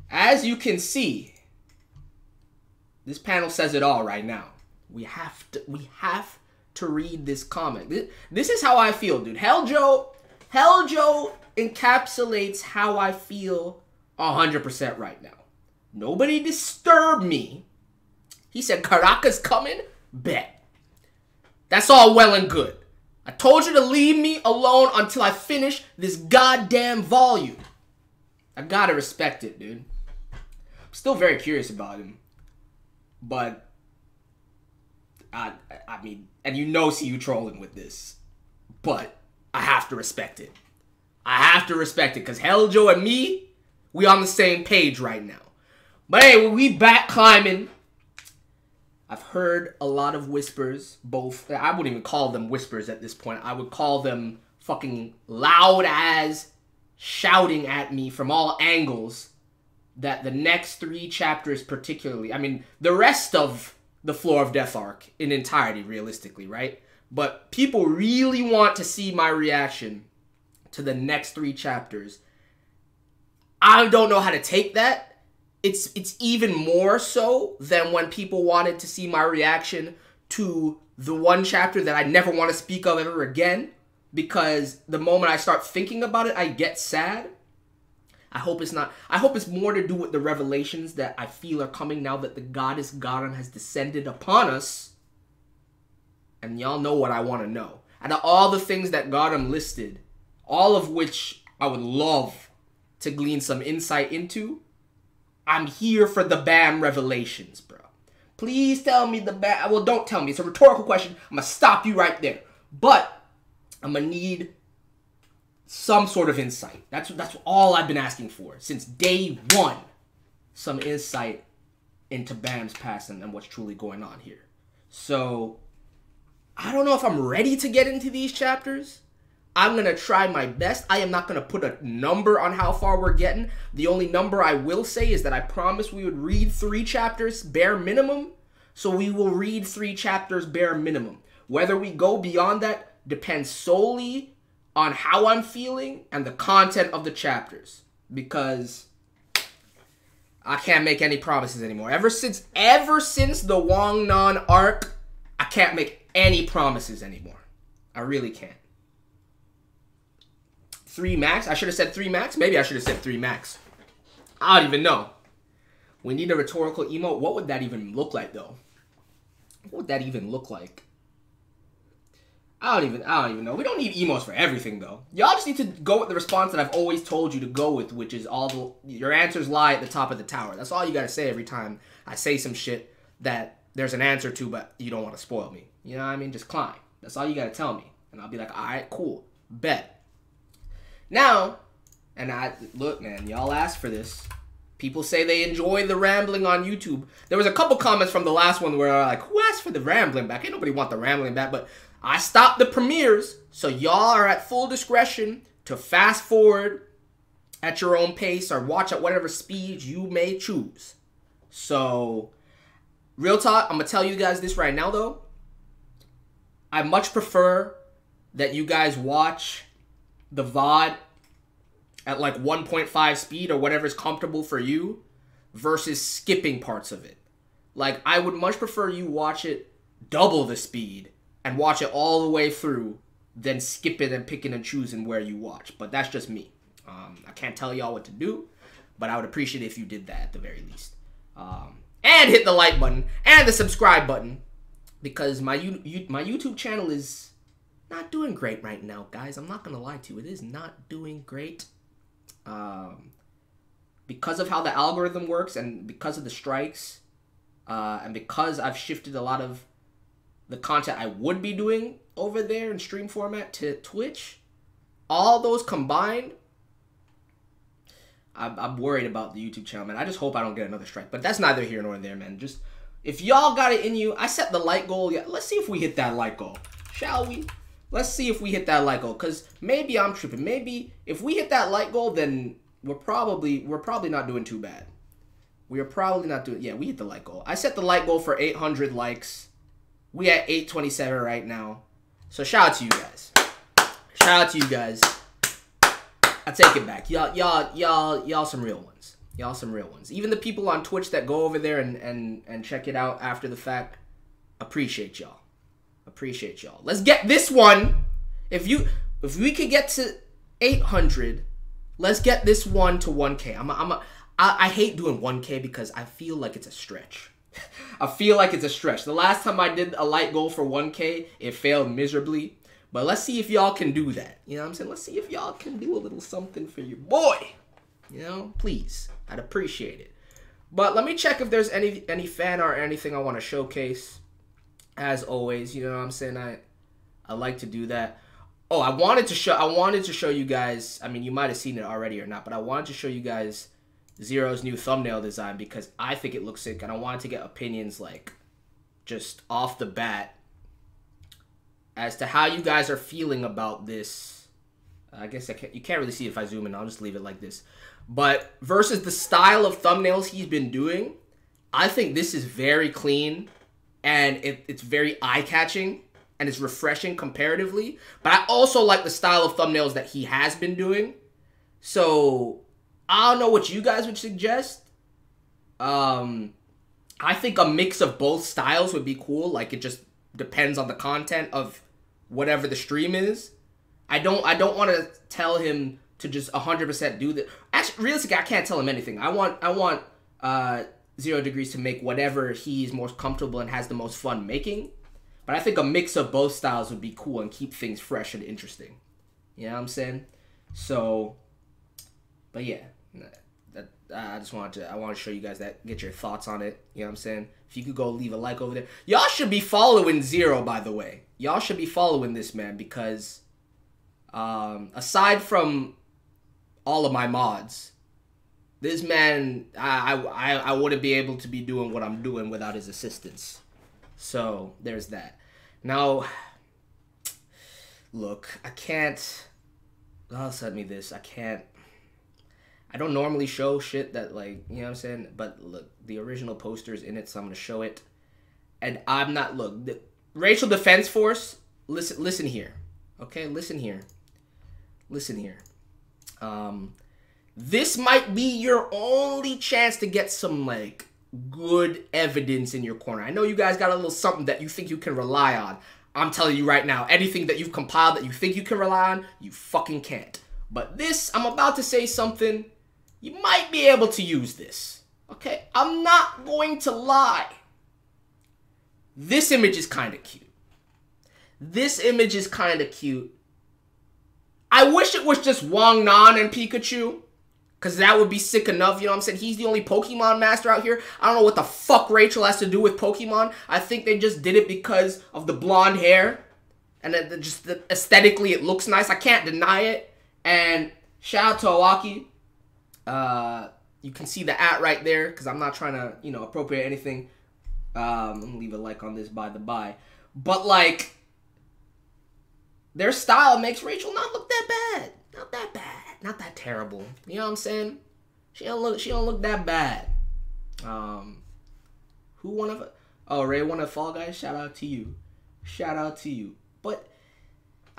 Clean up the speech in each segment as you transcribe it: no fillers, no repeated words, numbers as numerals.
As you can see, this panel says it all right now. We have to read this comment. This is how I feel, dude. Helljo encapsulates how I feel 100% right now. Nobody disturb me. He said, Karaka's coming? Bet. That's all well and good. I told you to leave me alone until I finish this goddamn volume. I gotta respect it, dude. I'm still very curious about him. But, I mean, and you know see you trolling with this. But, I have to respect it. I have to respect it, because Helljo and me, we on the same page right now. But anyway, we back climbing. I've heard a lot of whispers, both, I wouldn't even call them whispers at this point. I would call them fucking loud as shouting at me from all angles that the next 3 chapters particularly, I mean, the rest of the Floor of Death arc in entirety, realistically, right? But people really want to see my reaction to the next 3 chapters. I don't know how to take that. It's even more so than when people wanted to see my reaction to the 1 chapter that I never want to speak of ever again. Because the moment I start thinking about it, I get sad. I hope it's not. I hope it's more to do with the revelations that I feel are coming now that the goddess Garam has descended upon us. And y'all know what I want to know. Out of all the things that Garam listed, all of which I would love to glean some insight into, I'm here for the BAM revelations, bro. Please tell me the BAM. Well, don't tell me. It's a rhetorical question. I'm going to stop you right there. But I'm going to need some sort of insight. That's all I've been asking for since day 1. Some insight into BAM's past and what's truly going on here. So, I don't know if I'm ready to get into these chapters. I'm going to try my best. I am not going to put a number on how far we're getting. The only number I will say is that I promised we would read 3 chapters bare minimum. So we will read 3 chapters bare minimum. Whether we go beyond that depends solely on how I'm feeling and the content of the chapters. Because I can't make any promises anymore. Ever since the Wang Nan arc, I can't make any promises anymore. I really can't. 3 max? I should have said 3 max? Maybe I should have said 3 max. I don't even know. We need a rhetorical emote. What would that even look like, though? What would that even look like? I don't even know. We don't need emotes for everything, though. Y'all just need to go with the response that I've always told you to go with, which is your answers lie at the top of the tower. That's all you gotta say every time I say some shit that there's an answer to, but you don't want to spoil me. You know what I mean? Just climb. That's all you gotta tell me. And I'll be like, alright, cool. Bet. Now, and look, man, y'all asked for this. People say they enjoy the rambling on YouTube. There was a couple comments from the last one where like, who asked for the rambling back? Ain't nobody want the rambling back, but I stopped the premieres, so y'all are at full discretion to fast forward at your own pace or watch at whatever speed you may choose. So, real talk, I'm going to tell you guys this right now, though. I much prefer that you guys watch the VOD at like 1.5 speed or whatever's comfortable for you versus skipping parts of it. Like, I would much prefer you watch it double the speed and watch it all the way through than skip it and picking and choosing where you watch. But that's just me. I can't tell y'all what to do, but I would appreciate it if you did that at the very least. And hit the like button and the subscribe button because my YouTube channel is not doing great right now, guys. I'm not going to lie to you. It is not doing great. Because of how the algorithm works and because of the strikes and because I've shifted a lot of the content I would be doing over there in stream format to Twitch, all those combined, I'm worried about the YouTube channel, man. I just hope I don't get another strike. But that's neither here nor there, man. Just, if y'all got it in you, I set the like goal. Yeah, let's see if we hit that like goal. Shall we? Let's see if we hit that like goal. Because maybe I'm tripping. Maybe if we hit that like goal, then we're probably not doing too bad. We are probably not doing... Yeah, we hit the like goal. I set the like goal for 800 likes. We at 827 right now. So shout out to you guys. Shout out to you guys. I take it back. Y'all some real ones. Y'all some real ones. Even the people on Twitch that go over there and check it out after the fact, appreciate y'all. Appreciate y'all. Let's get this one. If we could get to 800, let's get this one to 1K. I hate doing 1K because I feel like it's a stretch. I feel like it's a stretch. The last time I did a light goal for 1K, it failed miserably. But let's see if y'all can do that. You know what I'm saying? Let's see if y'all can do a little something for your boy. You know, please. I'd appreciate it. But let me check if there's any fan art or anything I want to showcase. As always, you know what I'm saying? I like to do that. Oh, I wanted to show you guys. I mean, you might have seen it already or not, but I wanted to show you guys Zero's new thumbnail design because I think it looks sick, and I wanted to get opinions like just off the bat as to how you guys are feeling about this. I guess you can't really see it if I zoom in. I'll just leave it like this. But versus the style of thumbnails he's been doing, I think this is very clean and it's very eye-catching and it's refreshing comparatively. But I also like the style of thumbnails that he has been doing. So I don't know what you guys would suggest. I think a mix of both styles would be cool. Like, it just depends on the content of whatever the stream is. I don't want to tell him to just 100% do that. Actually, realistically, I can't tell him anything. I want 0 Degrees to make whatever he's most comfortable and has the most fun making. But I think a mix of both styles would be cool and keep things fresh and interesting. You know what I'm saying? So, but yeah, I want to show you guys that, get your thoughts on it. You know what I'm saying? If you could go leave a like over there. Y'all should be following Zero, by the way. Y'all should be following this man because aside from all of my mods, this man, I wouldn't be able to be doing what I'm doing without his assistance. So there's that. Now, look, I can't. I'll send me this. I don't normally show shit that, like, you know what I'm saying? But look, the original poster is in it, so I'm gonna show it. And I'm not. Look, the Racial Defense Force. Listen here. Okay, listen here. Listen here. This might be your only chance to get some, like, good evidence in your corner. I know you guys got a little something that you think you can rely on. I'm telling you right now, anything that you've compiled that you think you can rely on, you fucking can't. But this, I'm about to say something, you might be able to use this. Okay? I'm not going to lie. This image is kind of cute. This image is kind of cute. I wish it was just Wang Nan and Pikachu, because that would be sick enough, you know what I'm saying? He's the only Pokemon master out here. I don't know what the fuck Rachel has to do with Pokemon. I think they just did it because of the blonde hair. And just aesthetically, it looks nice. I can't deny it. And shout out to Awaki. You can see the @ right there, because I'm not trying to, you know, appropriate anything. I'm going to leave a like on this by the by. But, like, their style makes Rachel not look that bad. Not that bad. Not that terrible. You know what I'm saying? She don't look that bad. Who won of Ray won of Fall Guys? Shout out to you. Shout out to you. But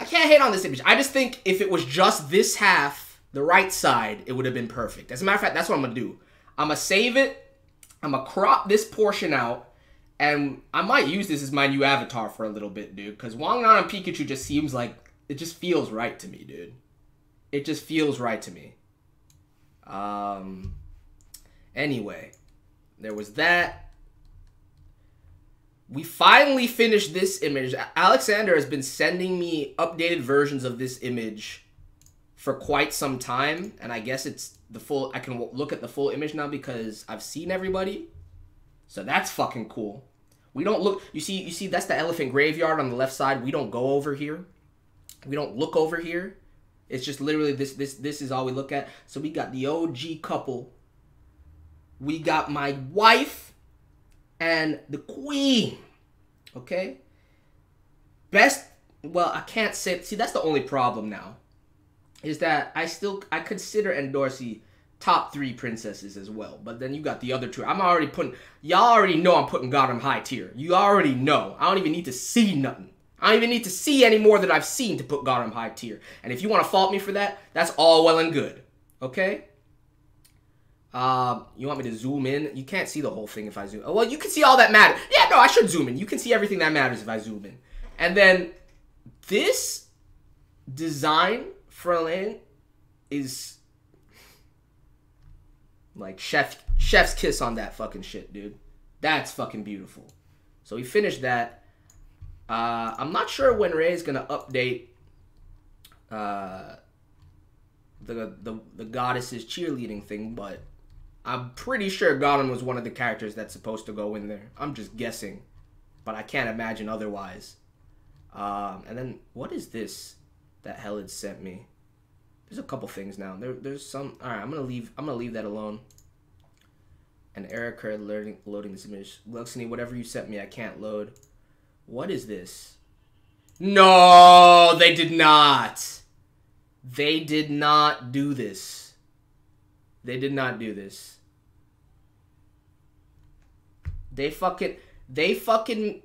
I can't hate on this image. I just think if it was just this half, the right side, it would have been perfect. As a matter of fact, that's what I'm gonna do. I'm gonna save it. I'm gonna crop this portion out. And I might use this as my new avatar for a little bit, dude. Because Wang Nan and Pikachu just seems like, it just feels right to me, dude. It just feels right to me. Anyway, there was that. We finally finished this image. Alexander has been sending me updated versions of this image for quite some time. And I guess it's the full, I can look at the full image now because I've seen everybody. So that's fucking cool. We don't look, you see that's the elephant graveyard on the left side. We don't go over here. We don't look over here. It's just literally this is all we look at. So we got the OG couple. We got my wife and the queen. Okay? Well, I can't say, see, that's the only problem now. Is that I consider Endorsi top 3 princesses as well. But then you got the other 2. I'm already putting, y'all already know I'm putting Gotham high tier. You already know. I don't even need to see nothing. I don't even need to see any more that I've seen to put Gotham high tier. And if you want to fault me for that, that's all well and good. Okay? You want me to zoom in? You can't see the whole thing if I zoom. Oh, well, you can see all that matters. Yeah, no, I should zoom in. You can see everything that matters if I zoom in. And then this design for ARLENE is like chef's kiss on that fucking shit, dude. That's fucking beautiful. So we finished that. I'm not sure when Ray's gonna update the goddesses cheerleading thing, but I'm pretty sure Gotham was one of the characters that's supposed to go in there. I'm just guessing, but I can't imagine otherwise. And then what is this that Helen sent me? There's a couple things now. There's some. All right, I'm gonna leave that alone. And Eric are loading this image. Luxony, whatever you sent me, I can't load. What is this? No, they did not. They did not do this. They did not do this. They fucking.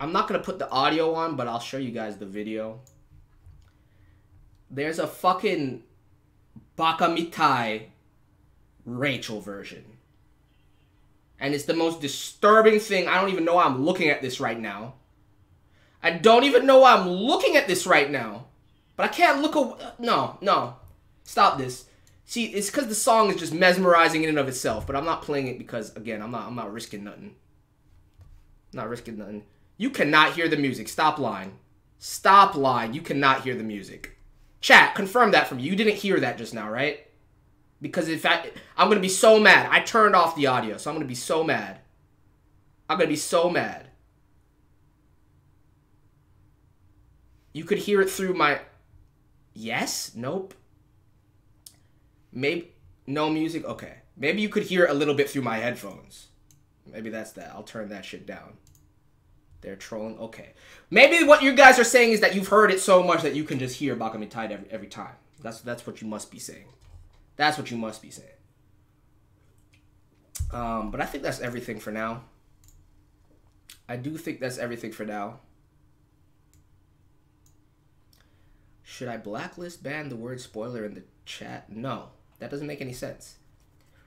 I'm not gonna put the audio on, but I'll show you guys the video. There's a fucking Bakamitai Rachel version. And it's the most disturbing thing. I don't even know why I'm looking at this right now. I don't even know why I'm looking at this right now. But I can't look away. No. Stop this. See, it's because the song is just mesmerizing in and of itself. But I'm not playing it because, again, I'm not risking nothing. Not risking nothing. You cannot hear the music. Stop lying. Stop lying. You cannot hear the music. Chat, confirm that from you. You didn't hear that just now, right? Because in fact, I'm going to be so mad. I turned off the audio, so I'm going to be so mad. I'm going to be so mad. You could hear it through my... Yes? Nope. Maybe... No music? Okay. Maybe you could hear it a little bit through my headphones. Maybe that's that. I'll turn that shit down. They're trolling? Okay. Maybe what you guys are saying is that you've heard it so much that you can just hear Bakamitai every time. That's what you must be saying. That's what you must be saying. But I think that's everything for now. I do think that's everything for now. Should I blacklist ban the word spoiler in the chat? No. That doesn't make any sense.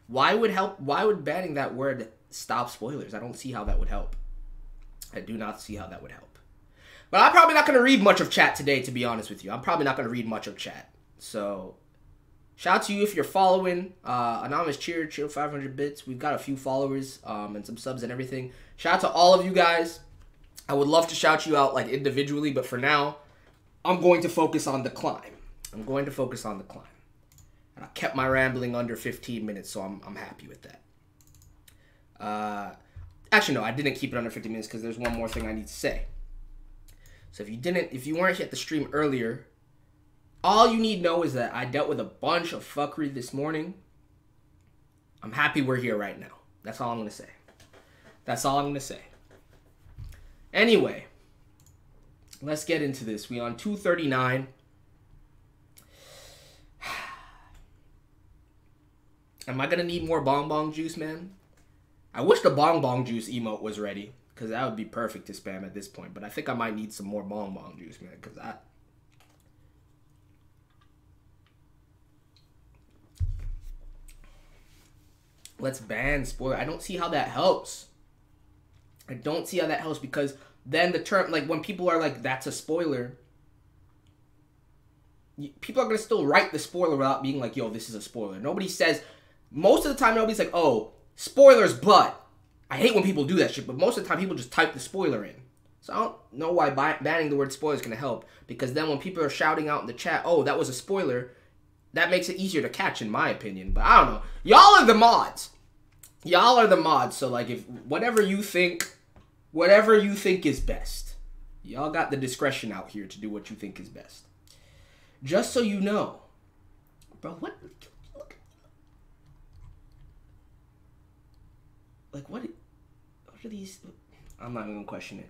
Why would banning that word stop spoilers? I don't see how that would help. I do not see how that would help. But I'm probably not going to read much of chat today, to be honest with you. I'm probably not going to read much of chat. So... shout out to you if you're following. Anonymous Cheer 500 bits. We've got a few followers and some subs and everything. Shout out to all of you guys. I would love to shout you out like individually, but for now, I'm going to focus on the climb. I'm going to focus on the climb. And I kept my rambling under 15 minutes, so I'm happy with that. Actually, no, I didn't keep it under 15 minutes because there's one more thing I need to say. So if you weren't at the stream earlier, all you need to know is that I dealt with a bunch of fuckery this morning. I'm happy we're here right now. That's all I'm going to say. That's all I'm going to say. Anyway, let's get into this. We on 239. Am I going to need more bong bong juice, man? I wish the bong bong juice emote was ready, because that would be perfect to spam at this point. But I think I might need some more bong bong juice, man, because let's ban spoiler. I don't see how that helps. I don't see how that helps because then the term, like when people are like, that's a spoiler, people are going to still write the spoiler without being like, yo, this is a spoiler. Nobody says, most of the time, nobody's like, oh, spoilers, but. I hate when people do that shit, but most of the time people just type the spoiler in. So I don't know why banning the word spoiler is going to help, because then when people are shouting out in the chat, oh, that was a spoiler, that makes it easier to catch in my opinion. But I don't know. Y'all are the mods. Y'all are the mods. So like if whatever you think is best. Y'all got the discretion out here to do what you think is best. Just so you know. Bro, what? Look. Like what are these? I'm not even gonna question it.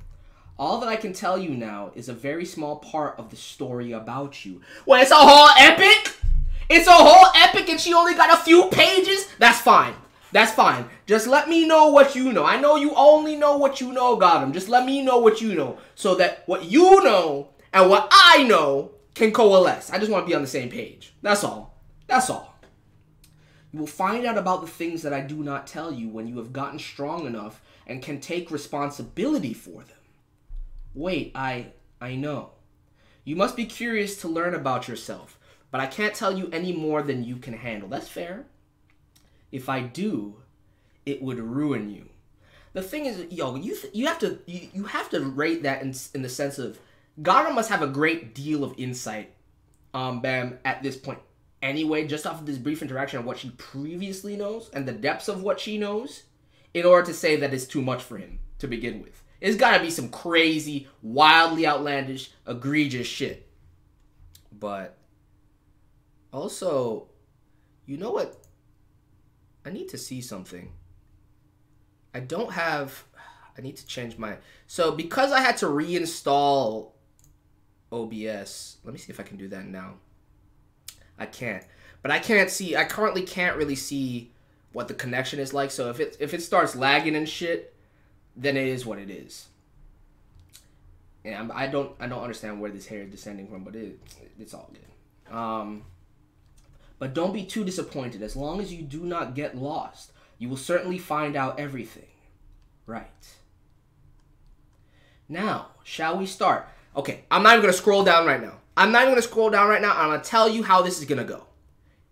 All that I can tell you now is a very small part of the story about you. Well, it's a whole epic? It's a whole epic and she only got a few pages? That's fine. That's fine. Just let me know what you know. I know you only know what you know, Gotham. Just let me know what you know so that what you know and what I know can coalesce. I just want to be on the same page. That's all. That's all. You will find out about the things that I do not tell you when you have gotten strong enough and can take responsibility for them. Wait, I know. You must be curious to learn about yourself, but I can't tell you any more than you can handle. That's fair. If I do, it would ruin you. The thing is, yo, you have to rate that in the sense of Gara must have a great deal of insight, Bam, at this point. Anyway, just off of this brief interaction of what she previously knows and the depths of what she knows, in order to say that it's too much for him to begin with. It's gotta be some crazy, wildly outlandish, egregious shit. But also, you know what? I need to see something. I need to change my... So, because I had to reinstall OBS, let me see if I can do that now. I can't. But I currently can't really see what the connection is like. So, if it starts lagging and shit, then it is what it is. And I don't understand where this hair is descending from, but it's all good. But don't be too disappointed. As long as you do not get lost, you will certainly find out everything. Right. Now, shall we start? Okay, I'm not even going to scroll down right now. I'm going to tell you how this is going to go.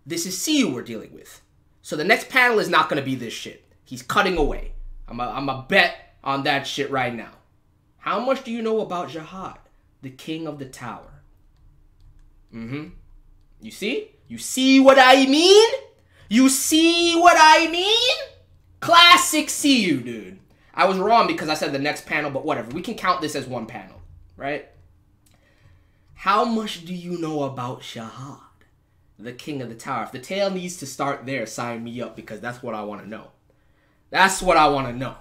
This is Siyu we're dealing with. So the next panel is not going to be this shit. He's cutting away. I'm a bet on that shit right now. How much do you know about Jihad, the king of the tower? You see? You see what I mean? You see what I mean? Classic Siyu, dude. I was wrong because I said the next panel, but whatever. We can count this as one panel, right? How much do you know about Jihad, the king of the tower? If the tale needs to start there, sign me up because that's what I want to know. That's what I want to know.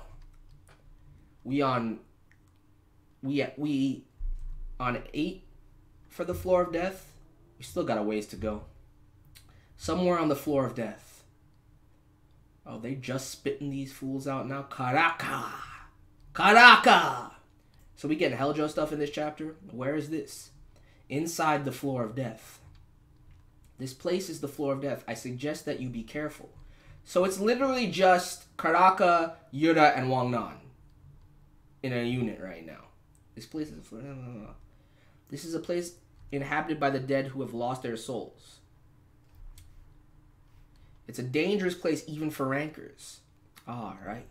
We on 8 for the floor of death. We still got a ways to go. Somewhere on the floor of death. Oh, they just spitting these fools out now. Karaka! Karaka! So we getting Helljo stuff in this chapter? Where is this? Inside the floor of death. This place is the floor of death. I suggest that you be careful. So it's literally just Karaka, Yura, and Wangnan in a unit right now. This place is a floor. No. This is a place inhabited by the dead who have lost their souls. It's a dangerous place even for rankers. All right.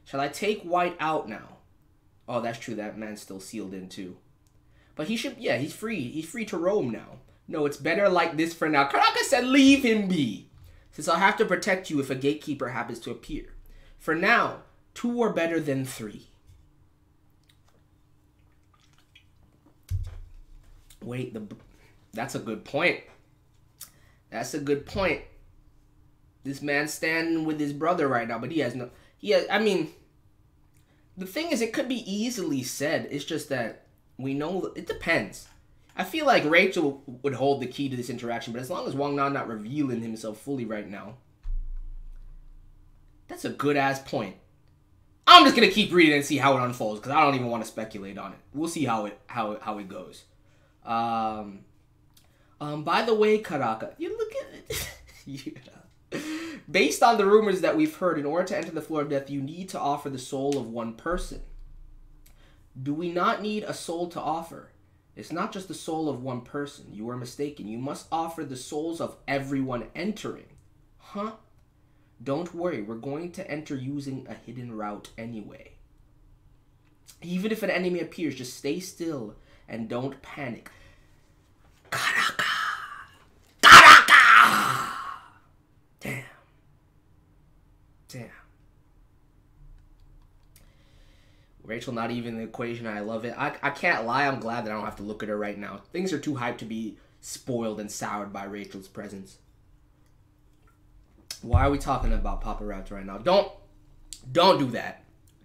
Shall I take White out now? Oh, that's true. That man's still sealed in too. But he should, yeah, he's free. He's free to roam now. No, it's better like this for now. Karaka said leave him be, since I'll have to protect you if a gatekeeper happens to appear. For now, 2 are better than 3. Wait, that's a good point. That's a good point. This man's standing with his brother right now, but I mean, the thing is, it could be easily said. It's just that we know, it depends. I feel like Rachel would hold the key to this interaction, but as long as Wang Nan not revealing himself fully right now, that's a good-ass point. I'm just going to keep reading and see how it unfolds, because I don't even want to speculate on it. We'll see how it goes. By the way, Karaka, you look at it. Yeah. Based on the rumors that we've heard, in order to enter the floor of death, you need to offer the soul of one person. Do we not need a soul to offer? It's not just the soul of one person. You are mistaken. You must offer the souls of everyone entering. Huh? Don't worry. We're going to enter using a hidden route anyway. Even if an enemy appears, just stay still and don't panic. Karaka! Karaka! Damn. Rachel not even in the equation. I love it. I can't lie. I'm glad that I don't have to look at her right now. Things are too hyped to be spoiled and soured by Rachel's presence. Why are we talking about paparazzi right now? Don't do that.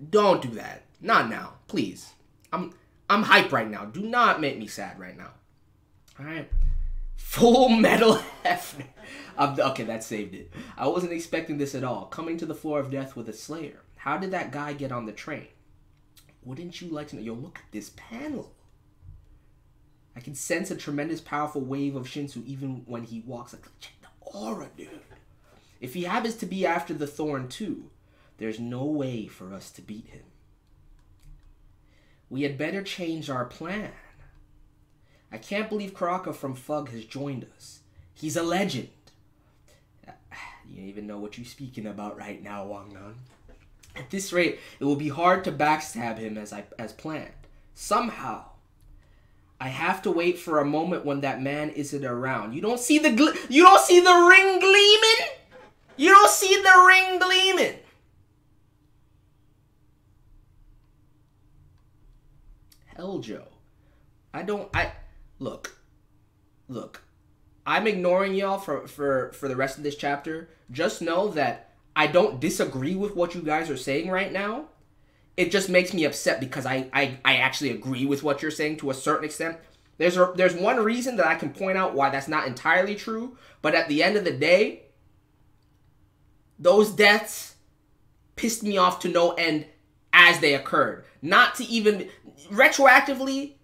Don't do that. Not now, please. I'm hyped right now. Do not make me sad right now. All right. Full Metal Hefner. Okay, that saved it. I wasn't expecting this at all. Coming to the floor of death with a slayer. How did that guy get on the train? Wouldn't you like to know? Yo, look at this panel. I can sense a tremendous, powerful wave of Shinsu even when he walks. Like, check the aura, dude. If he happens to be after the thorn too, there's no way for us to beat him. We had better change our plan. I can't believe Karaka from Fug has joined us. He's a legend. You don't even know what you're speaking about right now, Wangnan. At this rate, it will be hard to backstab him as planned. Somehow, I have to wait for a moment when that man isn't around. You don't see the ring gleaming? You don't see the ring gleaming? Hell, Joe. Look. I'm ignoring y'all for the rest of this chapter. Just know that I don't disagree with what you guys are saying right now. It just makes me upset because I actually agree with what you're saying to a certain extent. There's one reason that I can point out why that's not entirely true, but at the end of the day, those deaths pissed me off to no end as they occurred. Not to even retroactively,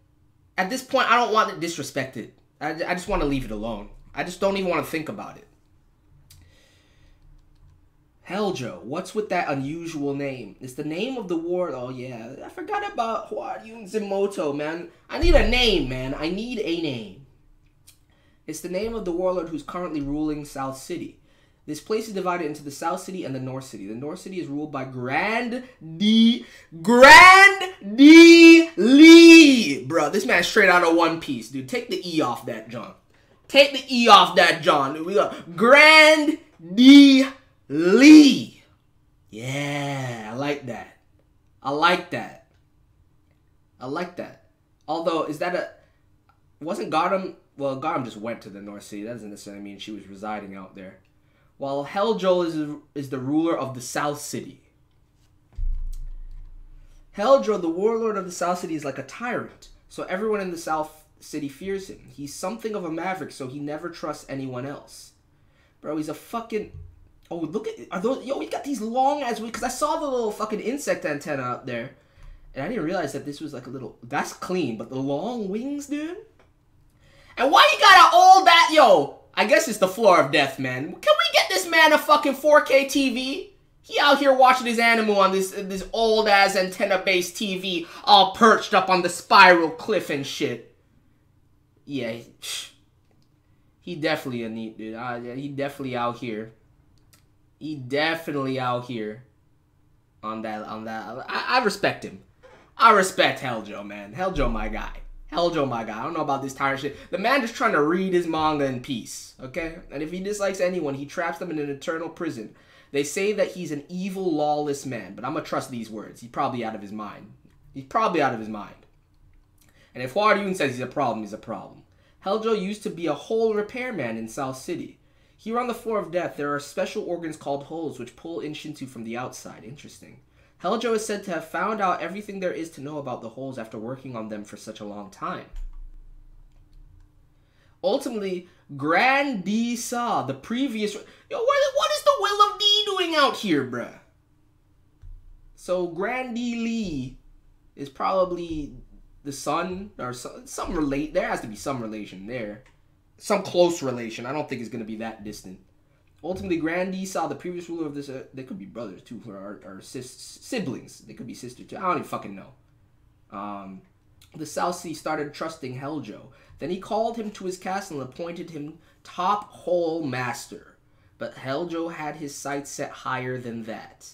at this point, I don't want it disrespected. I just want to leave it alone. I just don't even want to think about it. Hell, Joe, what's with that unusual name? It's the name of the war. Oh, yeah. I forgot about Hwaryun Zimoto, man. I need a name, man. I need a name. It's the name of the warlord who's currently ruling South City. This place is divided into the South City and the North City. The North City is ruled by Grand D. Lee. Bro, this man's straight out of One Piece, dude. Take the E off that, John. Take the E off that, John. Dude. We got Grand D. Lee. Yeah, I like that. I like that. Although, is that a... Wasn't Gotham... Well, Gotham just went to the North City. That doesn't necessarily mean she was residing out there. While Helljo is the ruler of the South City. Helljo, the warlord of the South City, is like a tyrant. So everyone in the South City fears him. He's something of a maverick, so he never trusts anyone else. Bro, he's a fucking... Oh, look at... Are those... Yo, we got these long ass... Because I saw the little fucking insect antenna up there. And I didn't realize that this was like a little... That's clean, but the long wings, dude? And why you gotta all that... Yo... I guess it's the floor of death, man. Can we get this man a fucking 4K TV? He out here watching his anime on this old-ass antenna-based TV, all perched up on the spiral cliff and shit. Yeah, he definitely a neat dude. Yeah, he definitely out here. He definitely out here on that. I respect him. I respect Helljo, man. Helljo, my guy. Helljo, my guy. I don't know about this tyrant shit. The man just trying to read his manga in peace, okay? And if he dislikes anyone, he traps them in an eternal prison. They say that he's an evil, lawless man, but I'm gonna trust these words. He's probably out of his mind. He's probably out of his mind. And if Hwaryun says he's a problem, he's a problem. Helljo used to be a hole repairman in South City. Here on the floor of death, there are special organs called holes which pull in Shinsu from the outside. Interesting. Helljo is said to have found out everything there is to know about the holes after working on them for such a long time. Ultimately, Grand D saw the previous... Yo, what is the Will of D doing out here, bruh? So, Grand D Lee is probably the son, or some relate. There has to be some relation there. Some close relation. I don't think it's going to be that distant. Ultimately, Grand D saw the previous ruler of this... they could be brothers, too, or siblings. They could be sisters, too. I don't even fucking know. The South Sea started trusting Helljo. Then he called him to his castle and appointed him top hole master. But Helljo had his sights set higher than that.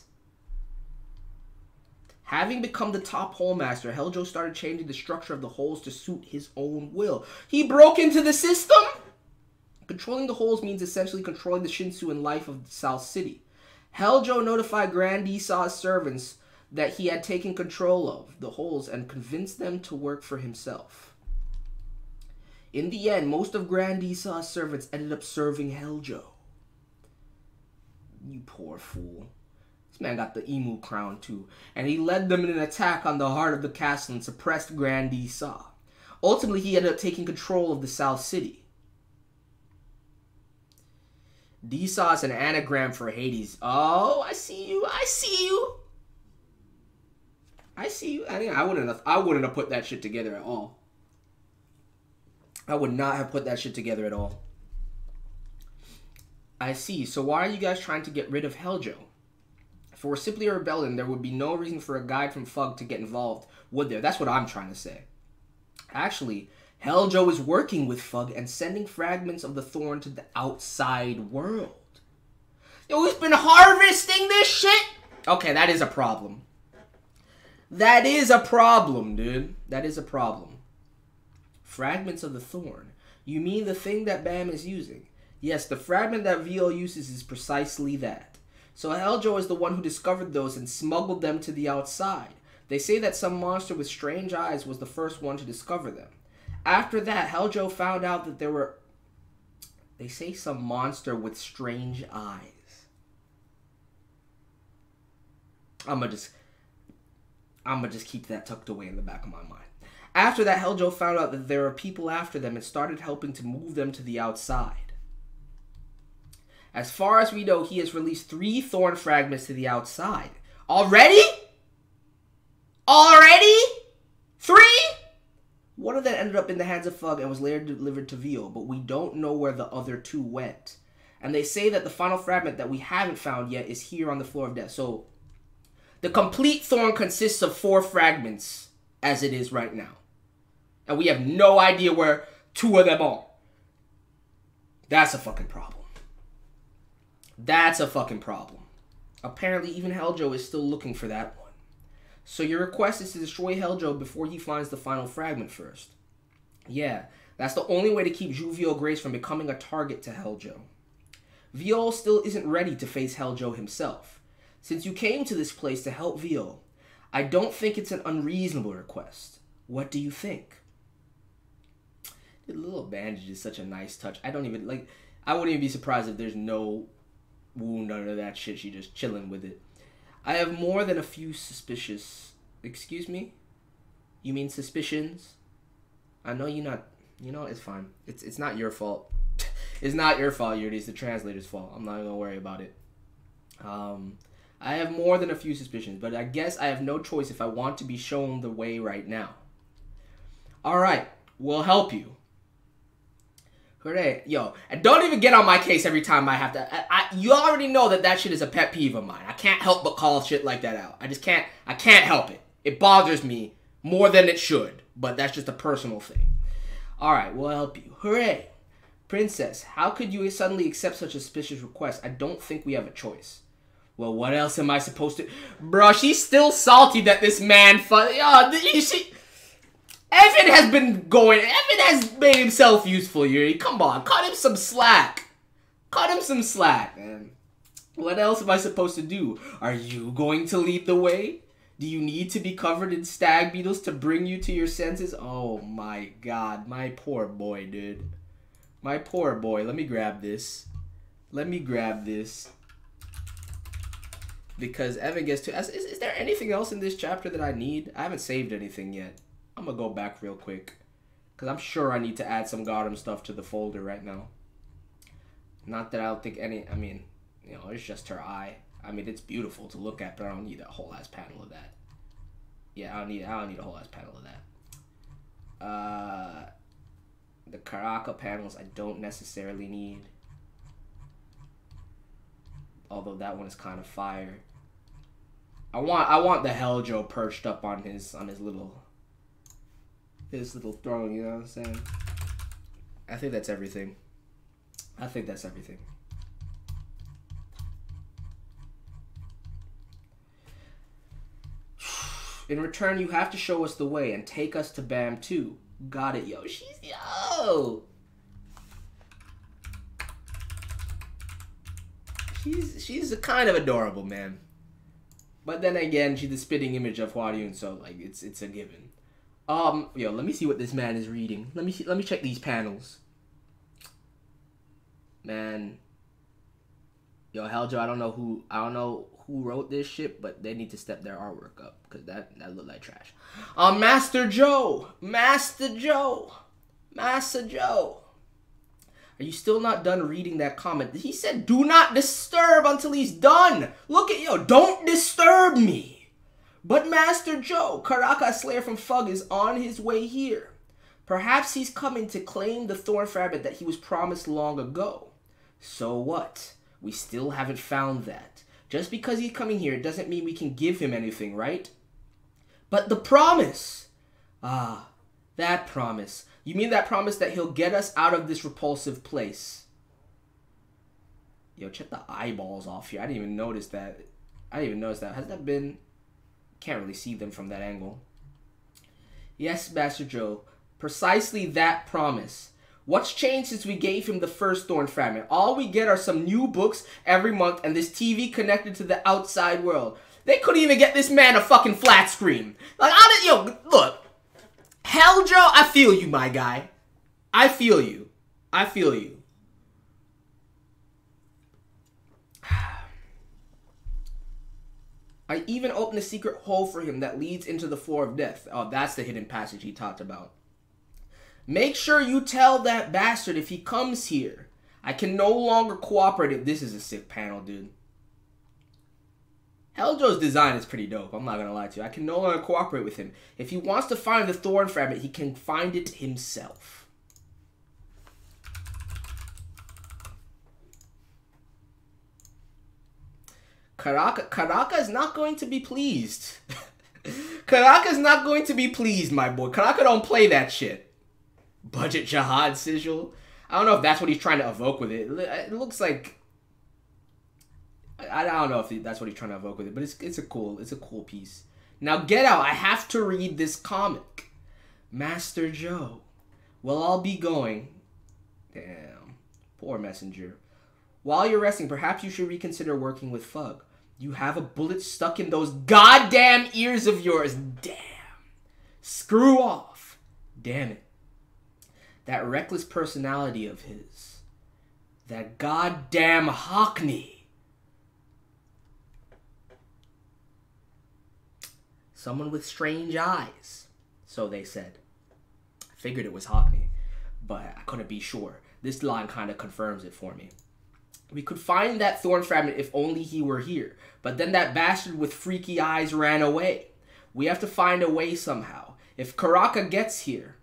Having become the top hole master, Helljo started changing the structure of the holes to suit his own will. He broke into the system? Controlling the holes means essentially controlling the Shinsu and life of the South City. Helljo notified Grand Esau's servants that he had taken control of the holes and convinced them to work for himself. In the end, most of Grand Esau's servants ended up serving Helljo. You poor fool. This man got the emu crown too. And he led them in an attack on the heart of the castle and suppressed Grand Esau. Ultimately, he ended up taking control of the South City. Esau is an anagram for Hades. Oh, I see you. I see you. I see you. I wouldn't have put that shit together at all. I would not have put that shit together at all. I see. So why are you guys trying to get rid of Heljo? If it were simply a rebellion, there would be no reason for a guide from Fug to get involved, would there? That's what I'm trying to say. Actually, Heljo is working with Fug and sending fragments of the thorn to the outside world. Yo, he's been harvesting this shit? Okay, that is a problem. That is a problem, dude. That is a problem. Fragments of the thorn. You mean the thing that Bam is using? Yes, the fragment that VO uses is precisely that. So Heljo is the one who discovered those and smuggled them to the outside. They say that some monster with strange eyes was the first one to discover them. After that, Heljo found out that there were... They say some monster with strange eyes. I'ma just keep that tucked away in the back of my mind. After that, Heljo found out that there were people after them and started helping to move them to the outside. As far as we know, he has released 3 thorn fragments to the outside. Already? Already? 3? One of them ended up in the hands of Fug and was later delivered to Vio, but we don't know where the other 2 went. And they say that the final fragment that we haven't found yet is here on the floor of death. So, the complete thorn consists of 4 fragments, as it is right now. And we have no idea where 2 of them are. That's a fucking problem. That's a fucking problem. Apparently, even Heljo is still looking for that one. So your request is to destroy Heljo before he finds the final fragment first. Yeah, that's the only way to keep Juvio Grace from becoming a target to Heljo. Viol still isn't ready to face Heljo himself. Since you came to this place to help Viol, I don't think it's an unreasonable request. What do you think? The little bandage is such a nice touch. I wouldn't even be surprised if there's no wound under that shit. She just chilling with it. I have more than a few suspicious... Excuse me? You mean suspicions? I know you're not... You know, it's fine. It's not your fault. It's not your fault, Yuri. It's the translator's fault. I'm not even gonna worry about it. I have more than a few suspicions, but I guess I have no choice if I want to be shown the way right now. Alright, we'll help you. Hooray. Yo, and don't even get on my case every time I have to... you already know that shit is a pet peeve of mine. I can't help but call shit like that out. I can't help it. It bothers me more than it should, but that's just a personal thing. Alright, we'll help you. Hooray. Princess, how could you suddenly accept such a suspicious request? I don't think we have a choice. Well, what else am I supposed to... Bruh, she's still salty that this man... Evan has been going... Evan has made himself useful, Yuri. Come on, cut him some slack. Cut him some slack, man. What else am I supposed to do? Are you going to lead the way? Do you need to be covered in stag beetles to bring you to your senses? Oh my god, my poor boy, dude. My poor boy. Let me grab this. Let me grab this. Because Evan gets to... Is there anything else in this chapter that I need? I haven't saved anything yet. I'm gonna go back real quick. Because I'm sure I need to add some Gotham stuff to the folder right now. Not that I don't think any... I mean, you know, it's just her eye. I mean, it's beautiful to look at, but I don't need a whole ass panel of that. Yeah, I don't need a whole ass panel of that. The Karaka panels I don't necessarily need. Although that one is kind of fire. I want the Heljo perched up on his little throne, you know what I'm saying? I think that's everything. I think that's everything. In return, you have to show us the way and take us to Bam too. Got it, yo. She's a kind of adorable, man. But then again, she's the spitting image of Hwaryun, so like it's a given. Yo, let me see what this man is reading. Let me check these panels. Man. Yo, Heljo, I don't know who wrote this shit, but they need to step their artwork up, because that looked like trash. Master Joe! Are you still not done reading that comment? He said, do not disturb until he's done. Look at, yo, don't disturb me. But Master Joe, Karaka Slayer from Fug is on his way here. Perhaps he's coming to claim the thorn fragment that he was promised long ago. So what? We still haven't found that. Just because he's coming here, it doesn't mean we can give him anything, right? But the promise! Ah, that promise. You mean that promise that he'll get us out of this repulsive place? Yo, check the eyeballs off here. I didn't even notice that. Has that been... Can't really see them from that angle. Yes, Master Joe. Precisely that promise. What's changed since we gave him the first thorn fragment? All we get are some new books every month and this TV connected to the outside world. They couldn't even get this man a fucking flat screen. Like, yo, look. Hell, Joe, I feel you, my guy. I feel you. I even opened a secret hole for him that leads into the floor of death. Oh, that's the hidden passage he talked about. Make sure you tell that bastard if he comes here. I can no longer cooperate. This is a sick panel, dude. Helljo's design is pretty dope. I'm not going to lie to you. I can no longer cooperate with him. If he wants to find the thorn fragment, he can find it himself. Karaka is not going to be pleased. Karaka is not going to be pleased, my boy. Karaka don't play that shit. Budget jihad sigil. I don't know if that's what he's trying to evoke with it. It looks like... I don't know if that's what he's trying to evoke with it, but it's a cool piece. Now get out. I have to read this comic. Master Joe. Well, I'll be going. Damn. Poor messenger. While you're resting, perhaps you should reconsider working with Fug. You have a bullet stuck in those goddamn ears of yours. Damn. Screw off. Damn it. That reckless personality of his. That goddamn Hockney. Someone with strange eyes. So they said. I figured it was Hockney, but I couldn't be sure. This line kind of confirms it for me. We could find that thorn fragment if only he were here. But then that bastard with freaky eyes ran away. We have to find a way somehow. If Karaka gets here.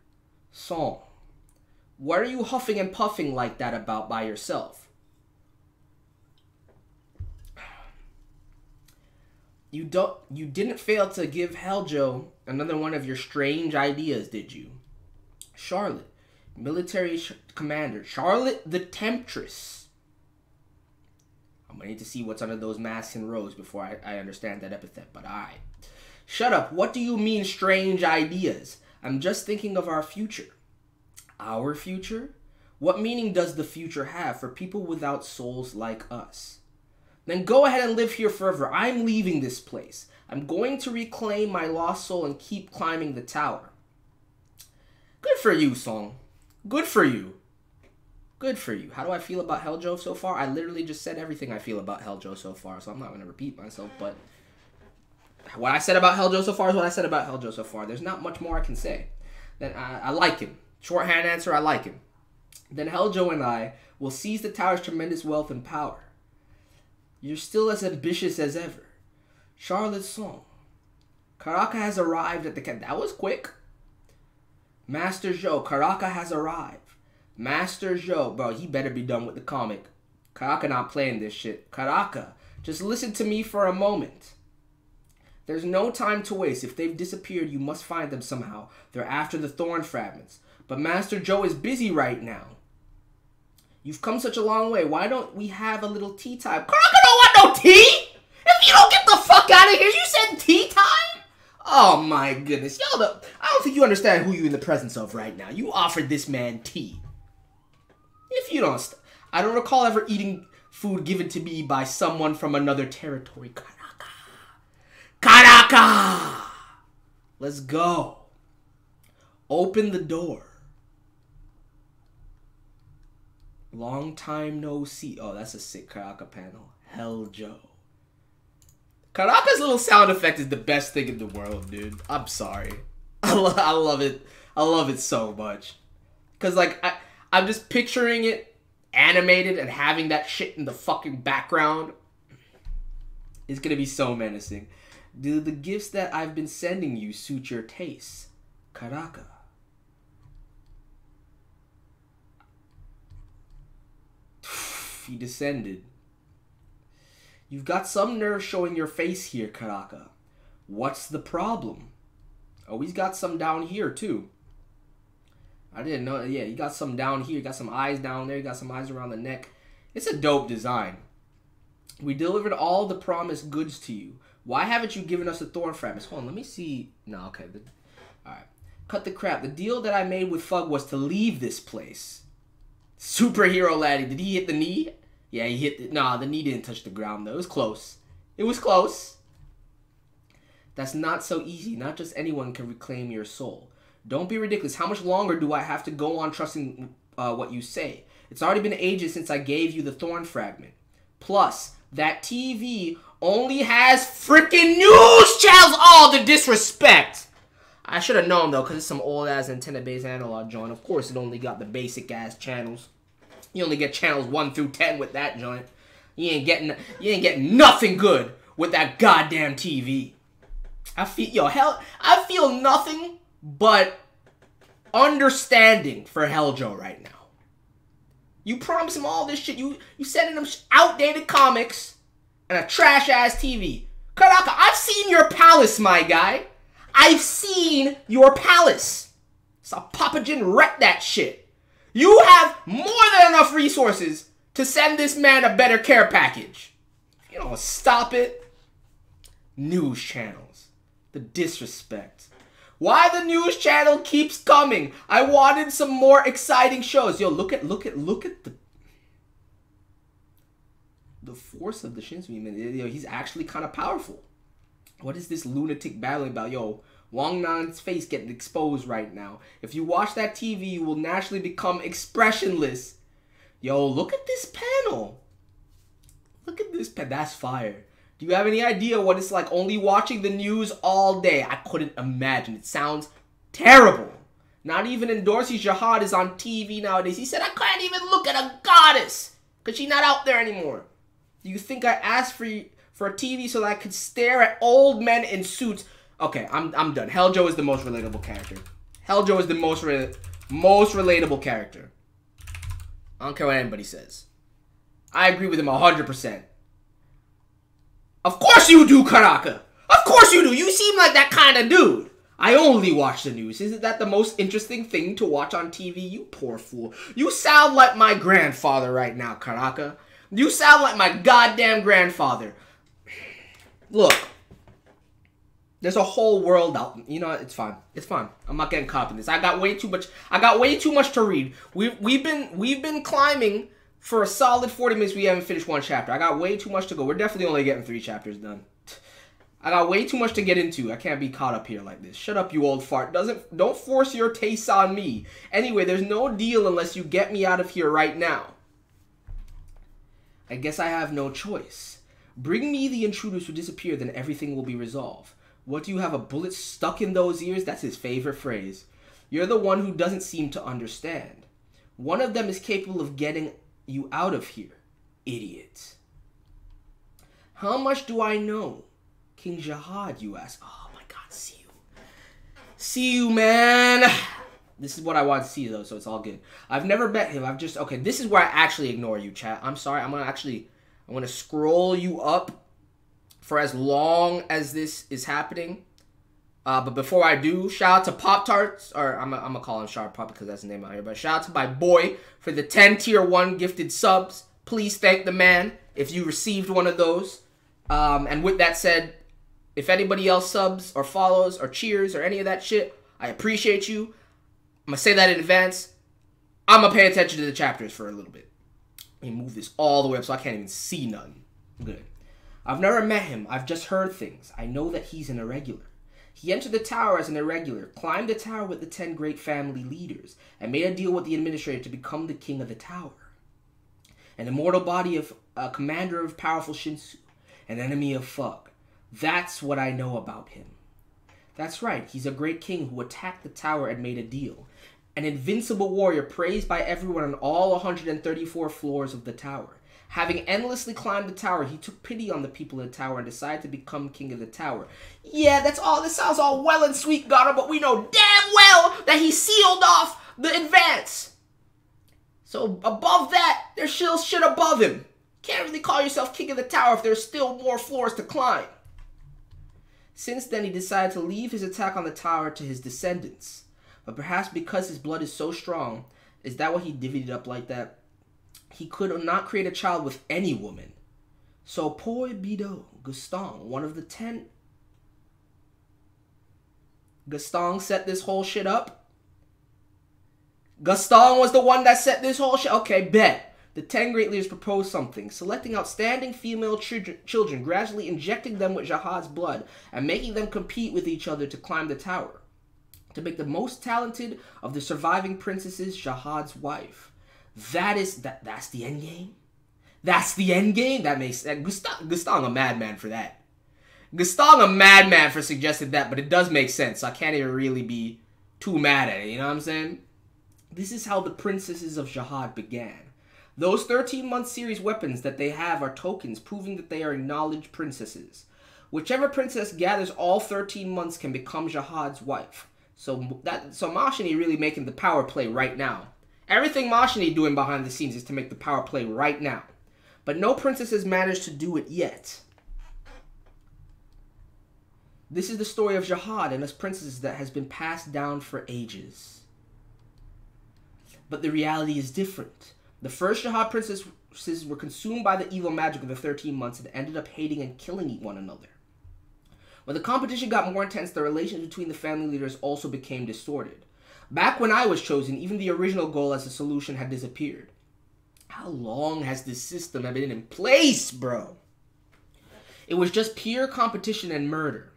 Song. What are you huffing and puffing like that about by yourself? You didn't fail to give Helljo another one of your strange ideas, did you? Charlotte. Military commander. Charlotte the Temptress. I'm going to need to see what's under those masks and robes before I understand that epithet, but alright. Shut up. What do you mean strange ideas? I'm just thinking of our future. Our future? What meaning does the future have for people without souls like us? Then go ahead and live here forever. I'm leaving this place. I'm going to reclaim my lost soul and keep climbing the tower. Good for you, Song. Good for you. Good for you. How do I feel about Helljo so far? I literally just said everything I feel about Helljo so far, so I'm not going to repeat myself, but what I said about Helljo so far is what I said about Helljo so far. There's not much more I can say. Then I like him. Shorthand answer, I like him. Then Helljo and I will seize the tower's tremendous wealth and power. You're still as ambitious as ever. Charlotte's Song. Karaka has arrived at the camp. That was quick. Master Joe. Karaka has arrived. Master Joe. Bro, he better be done with the comic. Karaka not playing this shit. Karaka, just listen to me for a moment. There's no time to waste. If they've disappeared, you must find them somehow. They're after the thorn fragments. But Master Joe is busy right now. You've come such a long way. Why don't we have a little tea time? Karaka don't want no tea! If you don't get the fuck out of here, you said tea time? Oh my goodness. I don't think you understand who you're in the presence of right now. You offered this man tea. If you don't... I don't recall ever eating food given to me by someone from another territory. Karaka. Karaka! Let's go. Open the door. Long time no see. Oh, that's a sick Karaka panel. Helljo. Karaka's little sound effect is the best thing in the world, dude. I'm sorry. I love it. I love it so much. Because, like, I'm just picturing it animated and having that shit in the fucking background. It's going to be so menacing. Do the gifts that I've been sending you suit your tastes? Karaka. he descended. You've got some nerve showing your face here, Karaka. What's the problem? Oh, he's got some down here, too. I didn't know. Yeah, he got some down here. He got some eyes down there. He got some eyes around the neck. It's a dope design. We delivered all the promised goods to you. Why haven't you given us the thorn fragments? Hold on, let me see. No, okay. Alright. Cut the crap. The deal that I made with Fug was to leave this place. Superhero laddie. Did he hit the knee? Yeah, he hit the... Nah, the knee didn't touch the ground, though. It was close. It was close. That's not so easy. Not just anyone can reclaim your soul. Don't be ridiculous. How much longer do I have to go on trusting what you say? It's already been ages since I gave you the thorn fragment. Plus, that TV only has freaking news channels. Oh, the disrespect. I should have known, though, because it's some old-ass antenna-based analog joint. Of course, it only got the basic-ass channels. You only get channels 1 through 10 with that joint. You ain't getting nothing good with that goddamn TV. I feel nothing but understanding for Helljo right now. You promise him all this shit. You sending him outdated comics and a trash-ass TV. Karaka, I've seen your palace, my guy. I've seen your palace. So Papa Jin wreck that shit. You have more than enough resources to send this man a better care package. You don't stop it. News channels. The disrespect. Why the news channel keeps coming? I wanted some more exciting shows. Yo, look at the force of the Shinsumi man. Yo, he's actually kind of powerful. What is this lunatic battling about? Yo, Wang Nan's face getting exposed right now. If you watch that TV, you will naturally become expressionless. Yo, look at this panel. Look at this panel. That's fire. Do you have any idea what it's like only watching the news all day? I couldn't imagine. It sounds terrible. Not even Endorsi Jihad is on TV nowadays. He said, I can't even look at a goddess because she's not out there anymore. Do you think I asked for a TV so that I could stare at old men in suits? Okay, I'm done. Helljo is the most relatable character. Helljo is the most relatable character. I don't care what anybody says. I agree with him 100%. Of course you do, Karaka. Of course you do. You seem like that kind of dude. I only watch the news. Isn't that the most interesting thing to watch on TV? You poor fool. You sound like my grandfather right now, Karaka. You sound like my goddamn grandfather. Look. There's a whole world out. You know what? It's fine. It's fine. I'm not getting caught in this. I got way too much to read. We've been climbing for a solid 40 minutes. We haven't finished one chapter. I got way too much to go. We're definitely only getting 3 chapters done. I got way too much to get into. I can't be caught up here like this. Shut up, you old fart. Don't force your tastes on me. Anyway, there's no deal unless you get me out of here right now. I guess I have no choice. Bring me the intruders who disappear, then everything will be resolved. What, do you have a bullet stuck in those ears? That's his favorite phrase. You're the one who doesn't seem to understand. One of them is capable of getting you out of here. Idiot. How much do I know? King Jihad, you ask. Oh my god, see you. See you, man. This is what I want to see, though, so it's all good. I've never met him. Okay, this is where I actually ignore you, chat. I'm sorry. I'm going to scroll you up for as long as this is happening. But before I do, shout out to Pop-Tarts, or I'm gonna call him Sharp Pop because that's the name out here, but shout out to my boy for the 10 tier 1 gifted subs. Please thank the man if you received one of those. And with that said, if anybody else subs or follows or cheers or any of that shit, I appreciate you. I'm gonna say that in advance. I'm gonna pay attention to the chapters for a little bit. Let me move this all the way up so I can't even see nothing. Good. I've never met him. I've just heard things. I know that he's an irregular. He entered the tower as an irregular, climbed the tower with the 10 great family leaders, and made a deal with the administrator to become the king of the tower. An immortal body of a commander of powerful Shinsu, an enemy of Fug. That's what I know about him. That's right, he's a great king who attacked the tower and made a deal. An invincible warrior praised by everyone on all 134 floors of the tower. Having endlessly climbed the tower, he took pity on the people of the tower and decided to become king of the tower. Yeah, this sounds all well and sweet, Gaara, but we know damn well that he sealed off the advance. So above that, there's still shit above him. Can't really call yourself king of the tower if there's still more floors to climb. Since then, he decided to leave his attack on the tower to his descendants. But perhaps because his blood is so strong, is that why he divvied it up like that? He could not create a child with any woman. So poor Bido, Gaston, one of the 10... Gaston set this whole shit up? Gaston was the one that set this whole shit? Okay, bet. The 10 great leaders proposed something, selecting outstanding female children, gradually injecting them with Jihad's blood, and making them compete with each other to climb the tower. To make the most talented of the surviving princesses Jihad's wife. That's the end game? That's the end game? That makes Gaston a madman for that. Gaston a madman for suggesting that, but it does make sense. So I can't even really be too mad at it, you know what I'm saying? This is how the princesses of Jihad began. Those 13-month series weapons that they have are tokens proving that they are acknowledged princesses. Whichever princess gathers all 13 months can become Jihad's wife. So Mashini really making the power play right now. Everything Mashini doing behind the scenes is to make the power play right now. But no princess has managed to do it yet. This is the story of Jihad and us princesses that has been passed down for ages. But the reality is different. The first Jihad princesses were consumed by the evil magic of the 13 months and ended up hating and killing one another. When the competition got more intense, the relations between the family leaders also became distorted. Back when I was chosen, even the original goal as a solution had disappeared. How long has this system been in place, bro? It was just pure competition and murder.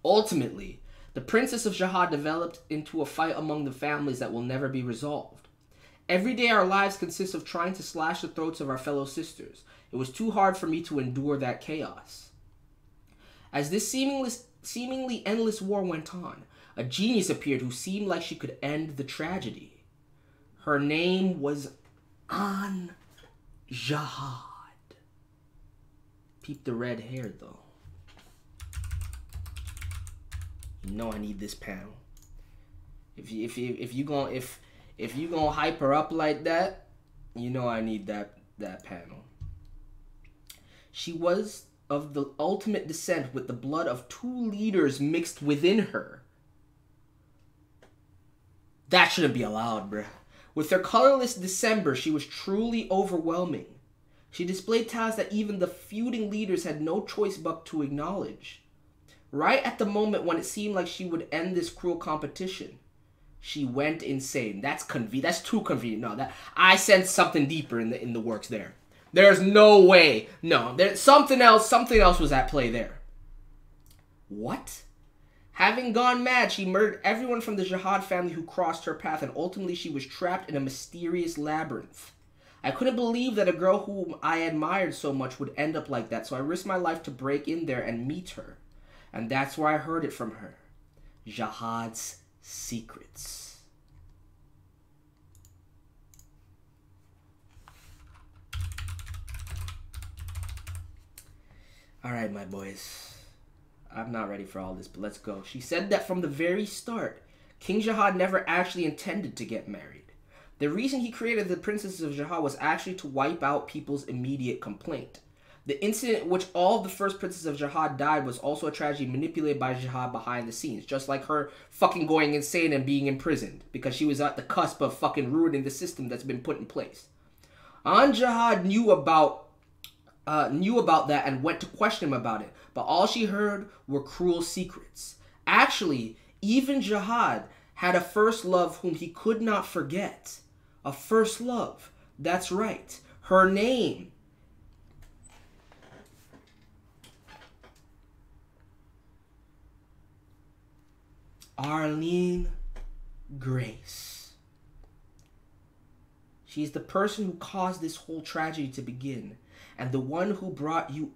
Ultimately, the Princess of Jihad developed into a fight among the families that will never be resolved. Every day our lives consist of trying to slash the throats of our fellow sisters. It was too hard for me to endure that chaos. As this seemingly endless war went on, a genius appeared who seemed like she could end the tragedy. Her name was An Jihad. Peep the red hair, though. You know I need this panel. If you gonna hype her up like that, you know I need that panel. She was of the ultimate descent with the blood of 2 leaders mixed within her. That shouldn't be allowed, bruh. With her colorless December, she was truly overwhelming. She displayed talents that even the feuding leaders had no choice but to acknowledge. Right at the moment when it seemed like she would end this cruel competition, she went insane. That's too convenient. No, I sense something deeper in the works there. There's no way. No, there's something else was at play there. What? Having gone mad, she murdered everyone from the Jihad family who crossed her path, and ultimately she was trapped in a mysterious labyrinth. I couldn't believe that a girl whom I admired so much would end up like that, so I risked my life to break in there and meet her. And that's where I heard it from her. Jihad's secrets. Alright, my boys. I'm not ready for all this, but let's go. She said that from the very start, King Jihad never actually intended to get married. The reason he created the Princesses of Jihad was actually to wipe out people's immediate complaint. The incident in which all of the first Princesses of Jihad died was also a tragedy manipulated by Jihad behind the scenes, just like her fucking going insane and being imprisoned, because she was at the cusp of fucking ruining the system that's been put in place. An Jihad knew about that and went to question him about it, but all she heard were cruel secrets. Actually, even Jihad had a first love whom he could not forget. A first love. That's right. Her name. ARLENE Grace. She's the person who caused this whole tragedy to begin, and the one who brought you...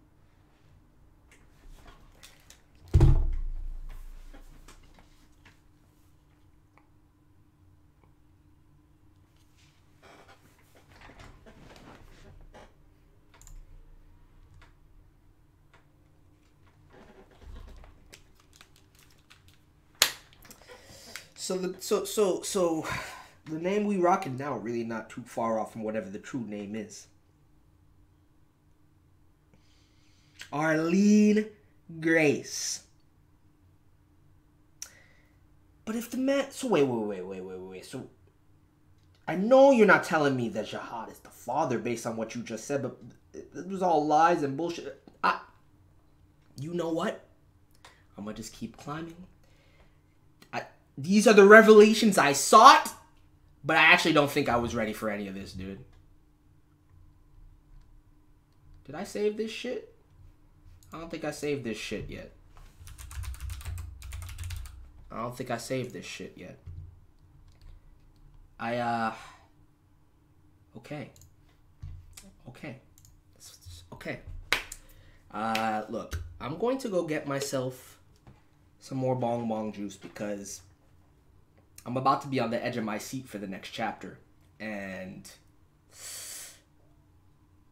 So the name we rocking now really not too far off from whatever the true name is. Arlene Grace. But if the man... So wait. So I know you're not telling me that Jihad is the father based on what you just said, but it was all lies and bullshit. You know what? I'm gonna just keep climbing. These are the revelations I sought, but I actually don't think I was ready for any of this, dude. Did I save this shit? I don't think I saved this shit yet. Okay. Look, I'm going to go get myself some more bong bong juice because I'm about to be on the edge of my seat for the next chapter. And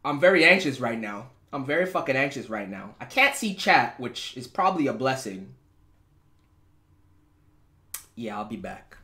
I'm very anxious right now. I'm very fucking anxious right now. I can't see chat, which is probably a blessing. Yeah, I'll be back.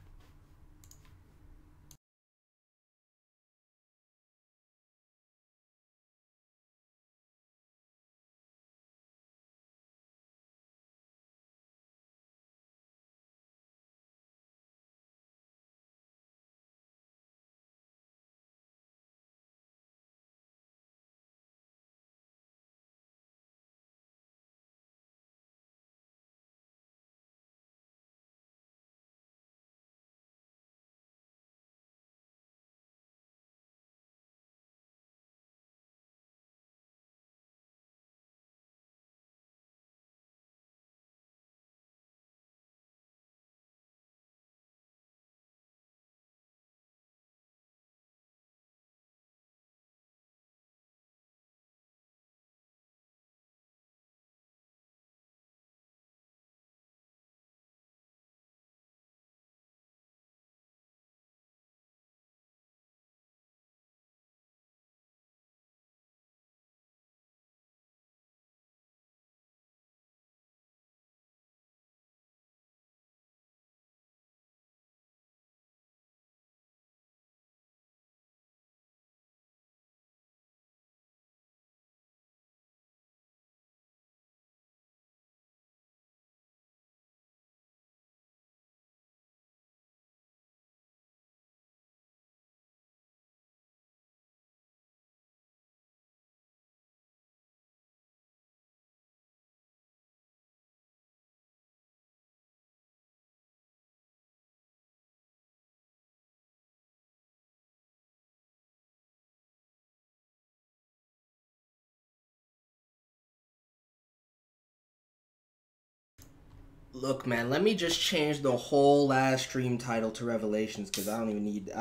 Look, man, let me just change the whole last stream title to Revelations because I don't need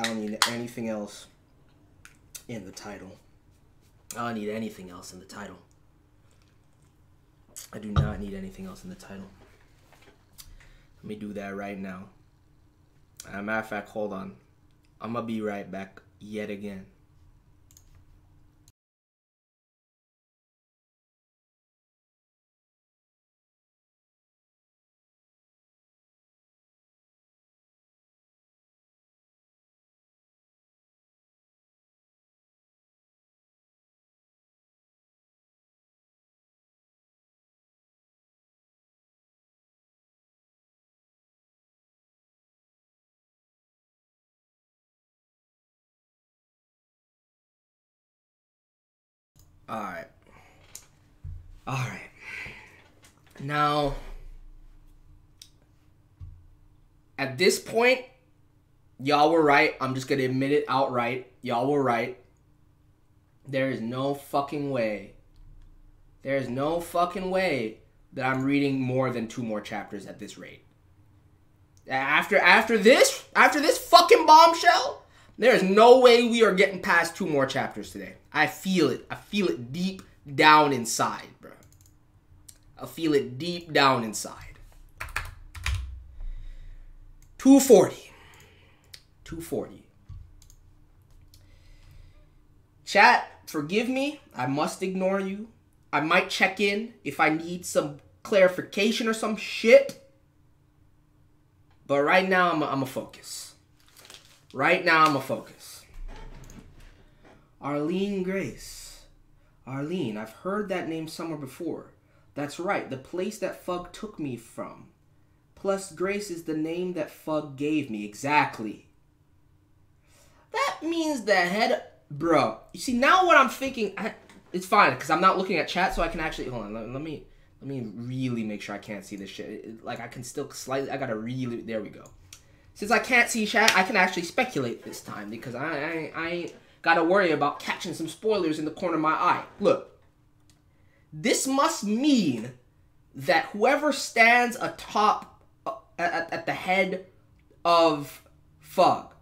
anything else in the title. I don't need anything else in the title. I do not need anything else in the title. Let me do that right now. As a matter of fact, hold on. I'm gonna be right back yet again. Alright. Now, at this point, y'all were right. I'm just gonna admit it outright. Y'all were right. There is no fucking way. There is no fucking way that I'm reading more than 2 more chapters at this rate. After this fucking bombshell, there is no way we are getting past 2 more chapters today. I feel it. I feel it deep down inside, bro. I feel it deep down inside. 240. 240. Chat, forgive me. I must ignore you. I might check in if I need some clarification or some shit. But right now, I'm a focus. Right now, I'm a focus. Arlene Grace. Arlene, I've heard that name somewhere before. That's right, the place that Fug took me from. Plus, Grace is the name that Fug gave me. Exactly. That means the head... Bro, you see, now what I'm thinking... It's fine, because I'm not looking at chat, so I can actually... Hold on, let me really make sure I can't see this shit. Like, I can still slightly... I gotta really... There we go. Since I can't see chat, I can actually speculate this time, because I ain't gotta worry about catching some spoilers in the corner of my eye. Look. This must mean that whoever stands atop... At the head of Fug,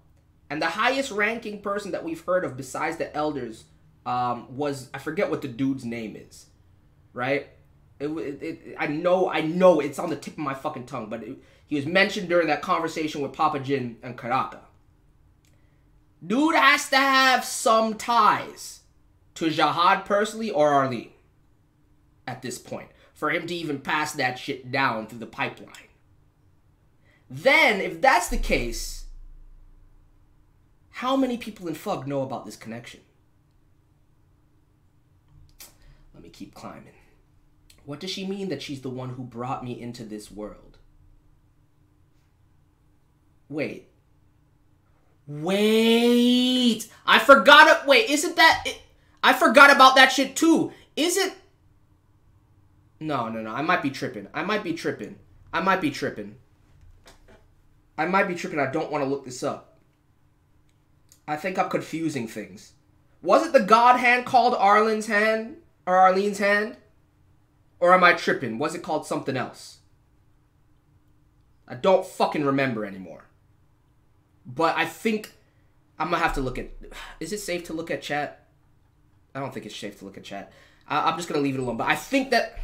and the highest ranking person that we've heard of besides the elders was, I forget what the dude's name is, right? I know it's on the tip of my fucking tongue, but he was mentioned during that conversation with Papa Jin and Karaka. Dude has to have some ties to Jihad personally or Arlene at this point for him to even pass that shit down through the pipeline. Then, if that's the case, how many people in Fug know about this connection? Let me keep climbing. What does she mean that she's the one who brought me into this world? Wait. I forgot it. Wait, isn't that... I forgot about that shit too. Is it... No. I might be tripping. I don't want to look this up. I think I'm confusing things. Was it the God hand called Arlene's hand? Or Arlene's hand? Or am I tripping? Was it called something else? I don't fucking remember anymore. But I think I'm going to have to look at... Is it safe to look at chat? I don't think it's safe to look at chat. I'm just going to leave it alone. But I think that...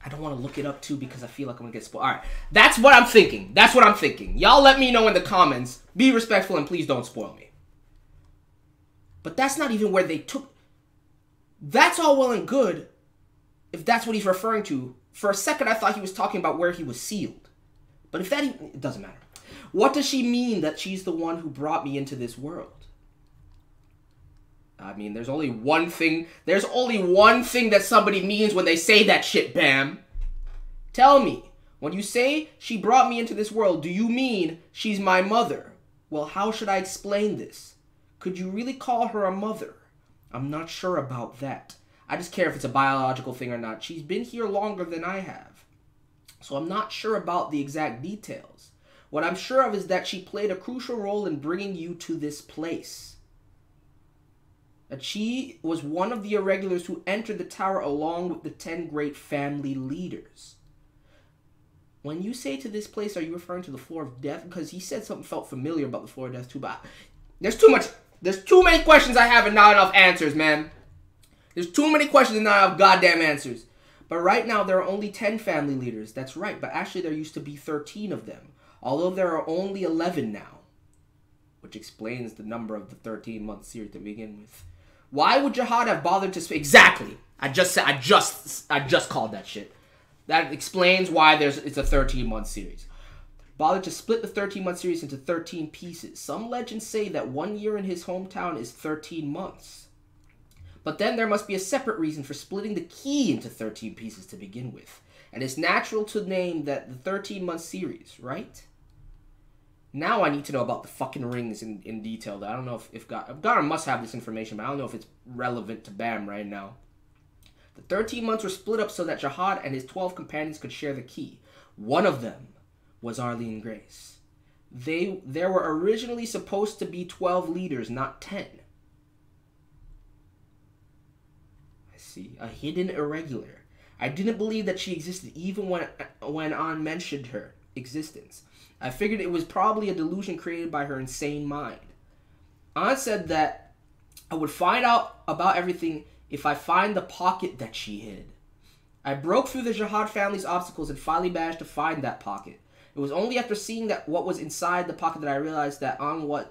I don't want to look it up too because I feel like I'm going to get spoiled. Alright, that's what I'm thinking. Y'all let me know in the comments. Be respectful and please don't spoil me. But that's not even where they took... That's all well and good if that's what he's referring to. For a second, I thought he was talking about where he was sealed. But if that... It doesn't matter. What does she mean that she's the one who brought me into this world? I mean, there's only one thing that somebody means when they say that shit, Bam. Tell me, when you say she brought me into this world, do you mean she's my mother? Well, how should I explain this? Could you really call her a mother? I'm not sure about that. I just care if it's a biological thing or not. She's been here longer than I have. So I'm not sure about the exact details. What I'm sure of is that she played a crucial role in bringing you to this place. That she was one of the irregulars who entered the tower along with the 10 great family leaders. When you say to this place, are you referring to the floor of death? Because he said something felt familiar about the floor of death too, but there's too many questions I have and not enough answers, man. There's too many questions and not enough goddamn answers. But right now, there are only 10 family leaders. That's right, but actually there used to be 13 of them. Although there are only 11 now. Which explains the number of the 13-month series to begin with. Why would Jihad have bothered to... Exactly. I just called that shit. That explains why it's a 13-month series. Bothered to split the 13-month series into 13 pieces. Some legends say that 1 year in his hometown is 13 months. But then there must be a separate reason for splitting the key into 13 pieces to begin with. And it's natural to name that the 13-month series, right? Now I need to know about the fucking rings in detail. I don't know if God must have this information, but I don't know if it's relevant to Bam right now. The 13 months were split up so that Jihad and his 12 companions could share the key. One of them was Arlene Grace. There were originally supposed to be 12 leaders, not 10. I see. A hidden irregular. I didn't believe that she existed even when An mentioned her existence. I figured it was probably a delusion created by her insane mind. An said that I would find out about everything if I find the pocket that she hid. I broke through the Jihad family's obstacles and finally managed to find that pocket. It was only after seeing what was inside the pocket that I realized that An I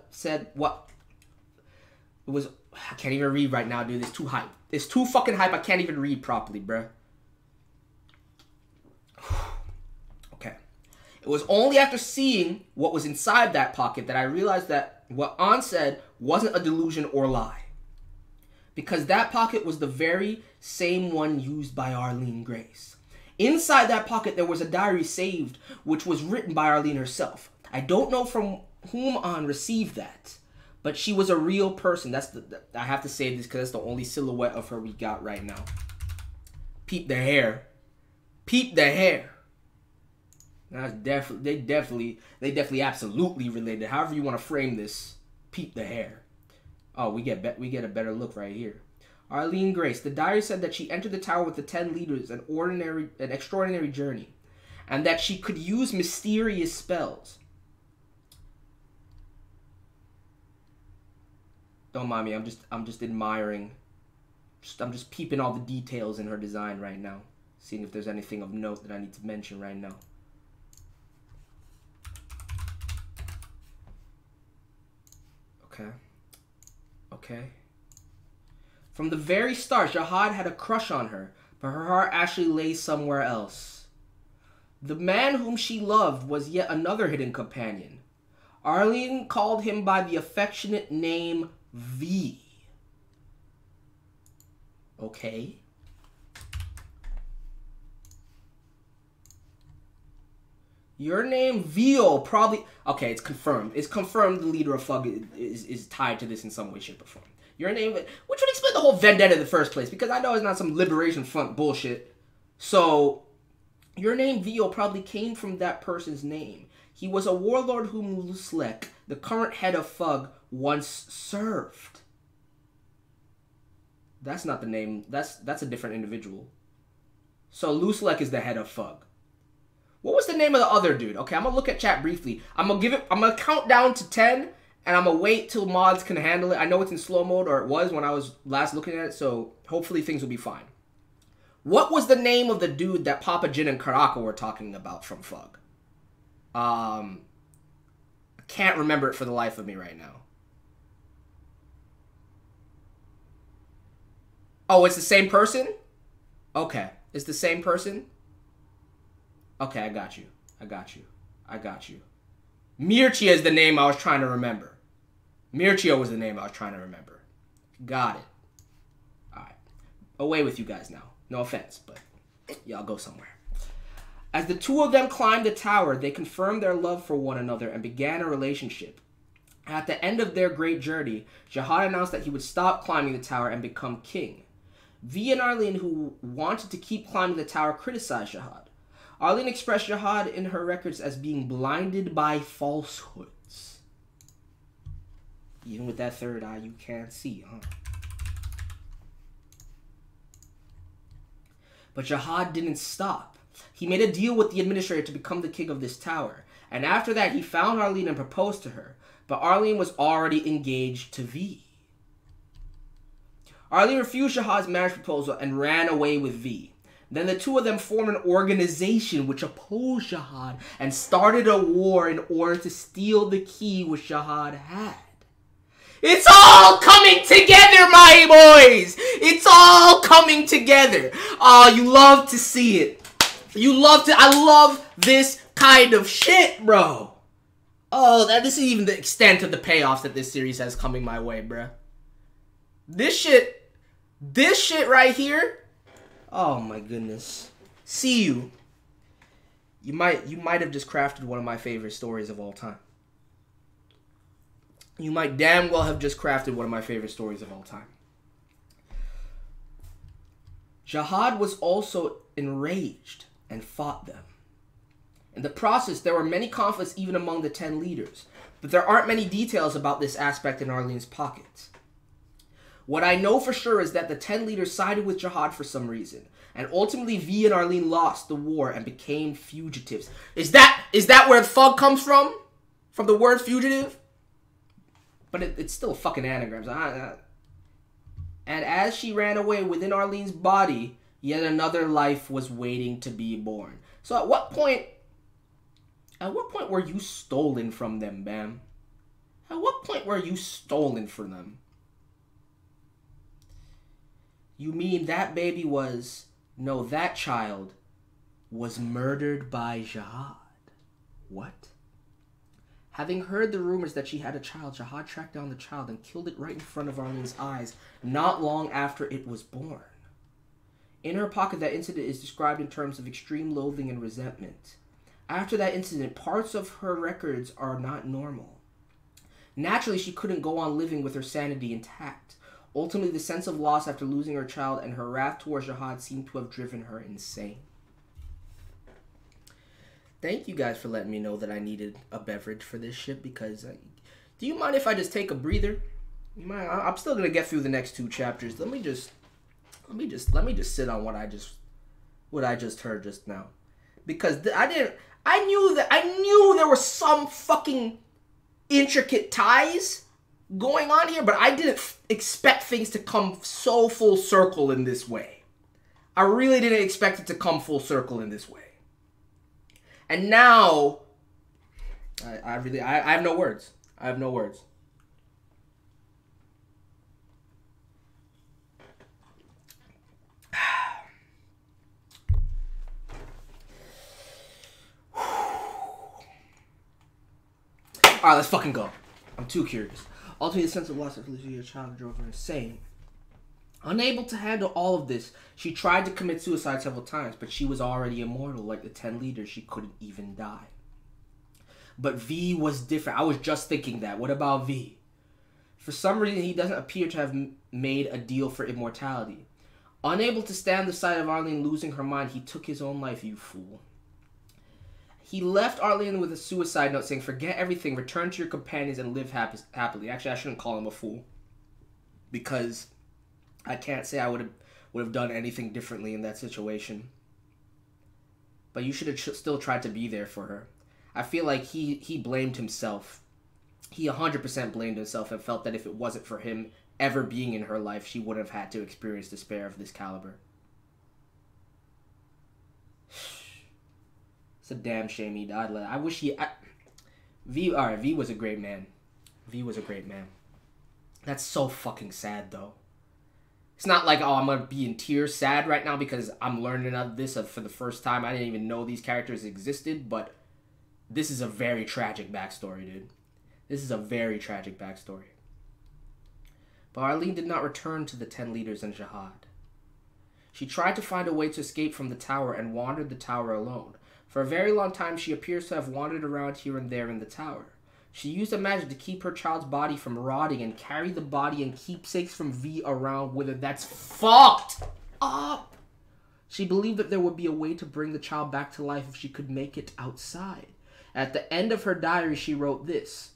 can't even read right now, dude. It's too hype. It's too fucking hype. I can't even read properly, bruh. It was only after seeing what was inside that pocket that I realized that what An said wasn't a delusion or lie. Because that pocket was the very same one used by Arlene Grace. Inside that pocket there was a diary saved, which was written by Arlene herself. I don't know from whom An received that, but she was a real person. I have to say this because that's the only silhouette of her we got right now. Peep the hair. Peep the hair. That's they definitely absolutely related. However you want to frame this, peep the hair. Oh, we get a better look right here. Arlene Grace. The diary said that she entered the tower with the 10 leaders, an extraordinary journey, and that she could use mysterious spells. Don't mind me. I'm just admiring. I'm just peeping all the details in her design right now, seeing if there's anything of note that I need to mention right now. Okay. From the very start, Jihad had a crush on her, but her heart actually lay somewhere else. The man whom she loved was yet another hidden companion. Arlene called him by the affectionate name V. Okay. Your name, Vio, probably... Okay, it's confirmed. It's confirmed the leader of Fug is tied to this in some way, shape, or form. Your name... Which would explain the whole vendetta in the first place, because I know it's not some Liberation Front bullshit. So, your name, Vio, probably came from that person's name. He was a warlord whom Luslek, the current head of Fug, once served. That's not the name. That's a different individual. So, Luslek is the head of Fug. What was the name of the other dude? Okay, I'm gonna look at chat briefly. I'm gonna count down to 10, and I'm gonna wait till mods can handle it. I know it's in slow mode, or it was when I was last looking at it, so hopefully things will be fine. What was the name of the dude that Papa Jin and Karaka were talking about from Fug? I can't remember it for the life of me right now. Oh, it's the same person? Okay, it's the same person? Okay, I got you. Mircea is the name I was trying to remember. Mircea was the name I was trying to remember. Got it. Alright. Away with you guys now. No offense, but y'all go somewhere. As the two of them climbed the tower, they confirmed their love for one another and began a relationship. At the end of their great journey, Jihad announced that he would stop climbing the tower and become king. V and Arlene, who wanted to keep climbing the tower, criticized Jihad. Arlene expressed Jihad in her records as being blinded by falsehoods. Even with that third eye, you can't see, huh? But Jihad didn't stop. He made a deal with the administrator to become the king of this tower. And after that, he found Arlene and proposed to her. But Arlene was already engaged to V. Arlene refused Jihad's marriage proposal and ran away with V. Then the two of them formed an organization which opposed Jihad and started a war in order to steal the key which Jihad had. It's all coming together, my boys! It's all coming together. Oh, you love to see it. I love this kind of shit, bro. Oh, this is even the extent of the payoffs that this series has coming my way, bro. This shit right here. Oh my goodness. See you. You might have just crafted one of my favorite stories of all time. You might damn well have just crafted one of my favorite stories of all time. Jihad was also enraged and fought them. In the process, there were many conflicts even among the 10 leaders, but there aren't many details about this aspect in Arlene's pockets. What I know for sure is that the 10 leaders sided with Jihad for some reason, and ultimately V and Arlene lost the war and became fugitives. Is that where Fug comes from? From the word fugitive? But it's still fucking anagrams. And as she ran away within Arlene's body, yet another life was waiting to be born. So at what point were you stolen from them, Bam? At what point were you stolen from them? You mean that baby was... No, that child was murdered by Jihad. What? Having heard the rumors that she had a child, Jihad tracked down the child and killed it right in front of Arlene's eyes, not long after it was born. In her pocket, that incident is described in terms of extreme loathing and resentment. After that incident, parts of her records are not normal. Naturally, she couldn't go on living with her sanity intact. Ultimately, the sense of loss after losing her child and her wrath towards Jihad seemed to have driven her insane. Thank you guys for letting me know that I needed a beverage for this shit, because do you mind if I just take a breather? You mind? I'm still gonna get through the next 2 chapters. Let me just sit on what I just heard just now, because I knew there were some fucking intricate ties going on here, but I didn't expect things to come so full circle in this way. I really didn't expect it to come full circle in this way. And now, I have no words. I have no words. Alright, let's fucking go. I'm too curious. Ultimately, the sense of loss after losing your child drove her insane. Unable to handle all of this, she tried to commit suicide several times, but she was already immortal. Like the 10 leaders, she couldn't even die. But V was different. I was just thinking that. What about V? For some reason, he doesn't appear to have made a deal for immortality. Unable to stand the sight of Arlene losing her mind, he took his own life, you fool. He left Arlene with a suicide note saying, "Forget everything, return to your companions, and live happily." Actually, I shouldn't call him a fool, because I can't say I would have done anything differently in that situation. But you should have still tried to be there for her. I feel like he blamed himself. He 100% blamed himself and felt that if it wasn't for him ever being in her life, she wouldn't have had to experience despair of this caliber. It's a damn shame he died. I wish V was a great man. V was a great man. That's so fucking sad, though. It's not like, oh, I'm going to be in tears sad right now because I'm learning of this for the first time. I didn't even know these characters existed, but this is a very tragic backstory, dude. This is a very tragic backstory. But Arlene did not return to the 10 leaders and Jihad. She tried to find a way to escape from the tower and wandered the tower alone. For a very long time, she appears to have wandered around here and there in the tower. She used a magic to keep her child's body from rotting and carry the body and keepsakes from V around with her. That's fucked up! She believed that there would be a way to bring the child back to life if she could make it outside. At the end of her diary, she wrote this: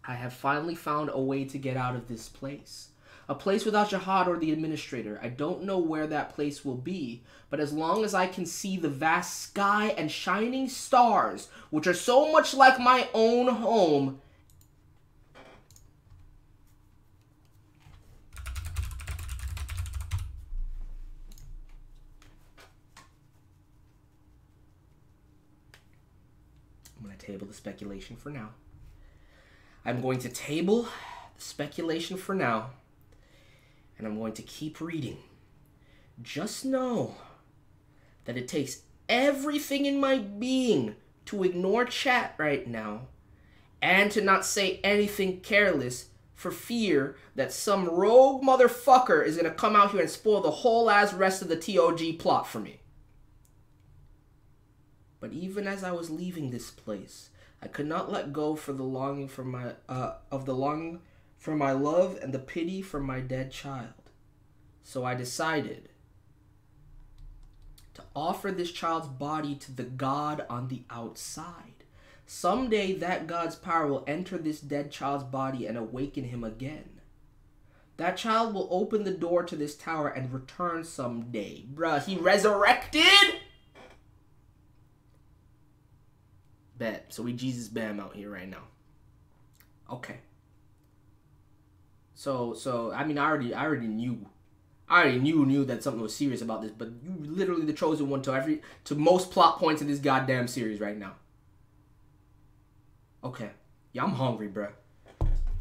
"I have finally found a way to get out of this place. A place without Jihad or the administrator. I don't know where that place will be, but as long as I can see the vast sky and shining stars, which are so much like my own home..." I'm going to table the speculation for now. I'm going to table the speculation for now. And I'm going to keep reading. Just know that it takes everything in my being to ignore chat right now and to not say anything careless for fear that some rogue motherfucker is going to come out here and spoil the whole ass rest of the TOG plot for me. But even as I was leaving this place, I could not let go for the longing for my for my love and the pity for my dead child. So I decided to offer this child's body to the God on the outside. Someday that God's power will enter this dead child's body and awaken him again. That child will open the door to this tower and return someday. Bruh, he resurrected? Bet. So we Jesus Bam out here right now. Okay. So I mean, I already knew that something was serious about this, but you literally the chosen one to most plot points in this goddamn series right now. Okay. Yeah, I'm hungry, bro.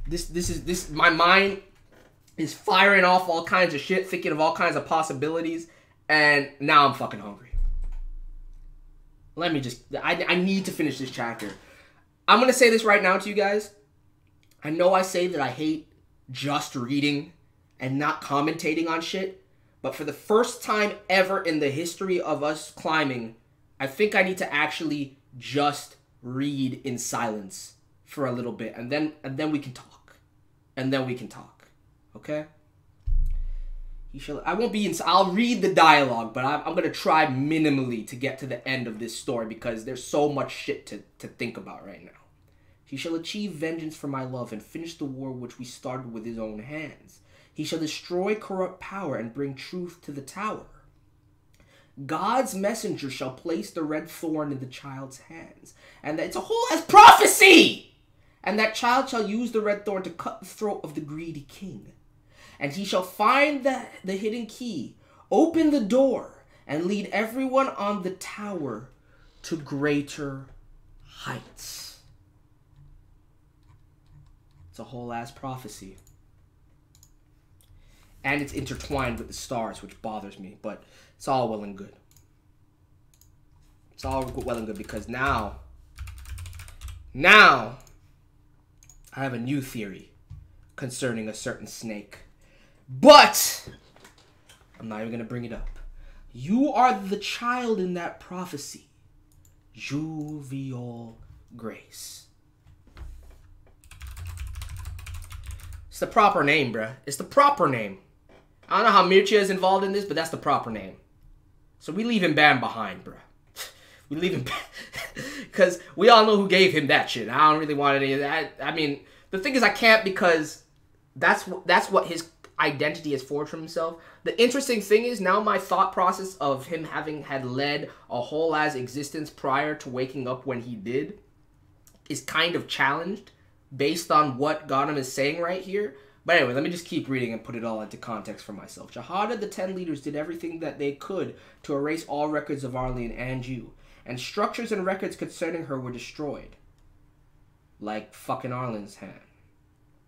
This my mind is firing off all kinds of shit, thinking of all kinds of possibilities, and now I'm fucking hungry. let me just... I need to finish this chapter. I'm going to say this right now to you guys. I know I say that I hate just reading and not commentating on shit, but for the first time ever in the history of us climbing, I think I need to actually just read in silence for a little bit, and then we can talk. And then we can talk. Okay? I won't be in... I'll read the dialogue, but I'm going to try minimally to get to the end of this story because there's so much shit to think about right now. He shall achieve vengeance for my love and finish the war which we started with his own hands. He shall destroy corrupt power and bring truth to the tower. God's messenger shall place the red thorn in the child's hands. And it's a whole ass prophecy! And that child shall use the red thorn to cut the throat of the greedy king. And he shall find the hidden key, open the door, and lead everyone on the tower to greater heights. It's a whole ass prophecy. And it's intertwined with the stars, which bothers me, but it's all well and good. It's all well and good because now, I have a new theory concerning a certain snake. But I'm not even going to bring it up. You are the child in that prophecy. Jovial Grace. It's the proper name, bruh. It's the proper name. I don't know how Mircea is involved in this, but that's the proper name. So we leave him Bam behind, bruh. We leave him because we all know who gave him that shit. I don't really want any of that. I mean, the thing is I can't because that's what his identity has forged for himself. The interesting thing is now my thought process of him having had led a whole ass existence prior to waking up when he did is kind of challenged based on what Gotham is saying right here. But anyway, let me just keep reading and put it all into context for myself. Jahada, the 10 leaders, did everything that they could to erase all records of ARLENE and you. And structures and records concerning her were destroyed. Like fucking ARLENE's hand.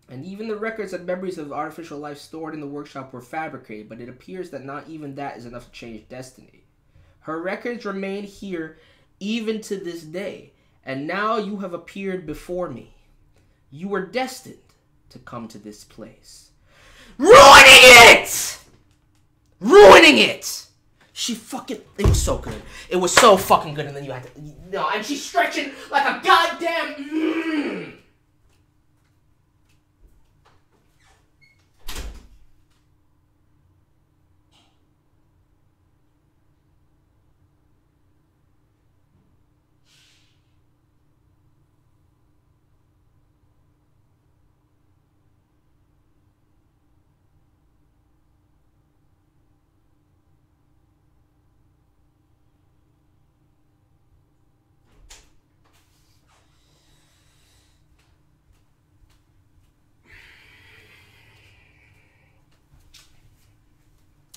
And even the records and memories of artificial life stored in the workshop were fabricated, but it appears that not even that is enough to change destiny. Her records remain here even to this day, and now you have appeared before me. You were destined to come to this place. Ruining it! Ruining it! She fucking... It was so good. It was so fucking good, and then you had to... No, and she's stretching like a goddamn...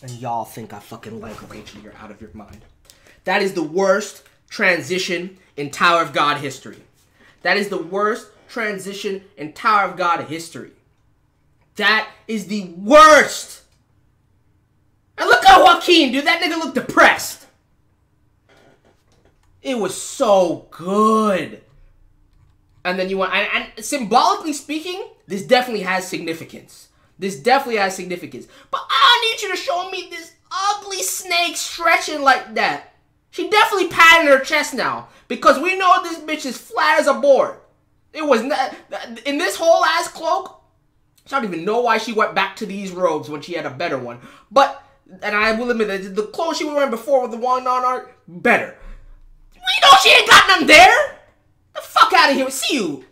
And y'all think I fucking like Rachel, you're out of your mind. That is the worst transition in Tower of God history. That is the worst transition in Tower of God history. That is the worst. And look at Joaquin, dude. That nigga looked depressed. It was so good. And then you want... And symbolically speaking, this definitely has significance. This definitely has significance. But I don't need you to show me this ugly snake stretching like that. She definitely patting her chest now. Because we know this bitch is flat as a board. It was not... In this whole ass cloak, I don't even know why she went back to these robes when she had a better one. But, and I will admit that the clothes she was wearing before with the one on art, better. We know she ain't got none there. The fuck out of here. See you.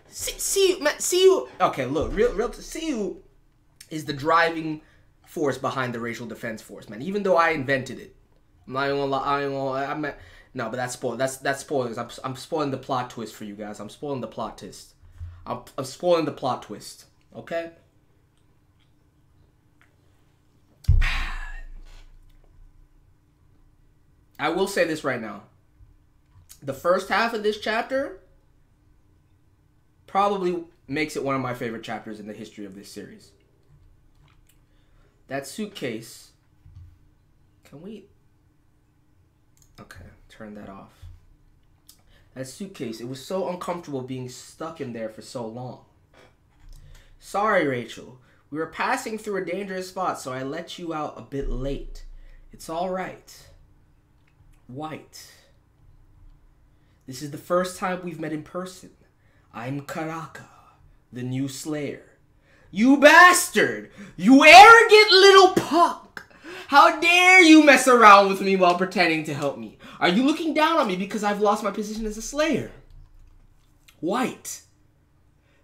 See you, man. See you. Okay, look, real. See you is the driving force behind the racial defense force, man. Even though I invented it, I'm not even gonna lie. No, but that's spoil. That's spoilers. I'm spoiling the plot twist for you guys. I'm spoiling the plot twist. I'm spoiling the plot twist. Okay. I will say this right now. The first half of this chapter probably makes it one of my favorite chapters in the history of this series. That suitcase. Can we... Okay, turn that off. That suitcase, it was so uncomfortable being stuck in there for so long. Sorry, Rachel. We were passing through a dangerous spot, so I let you out a bit late. It's all right. White. This is the first time we've met in person. I'm Karaka, the new Slayer. You bastard! You arrogant little punk! How dare you mess around with me while pretending to help me? Are you looking down on me because I've lost my position as a Slayer? White.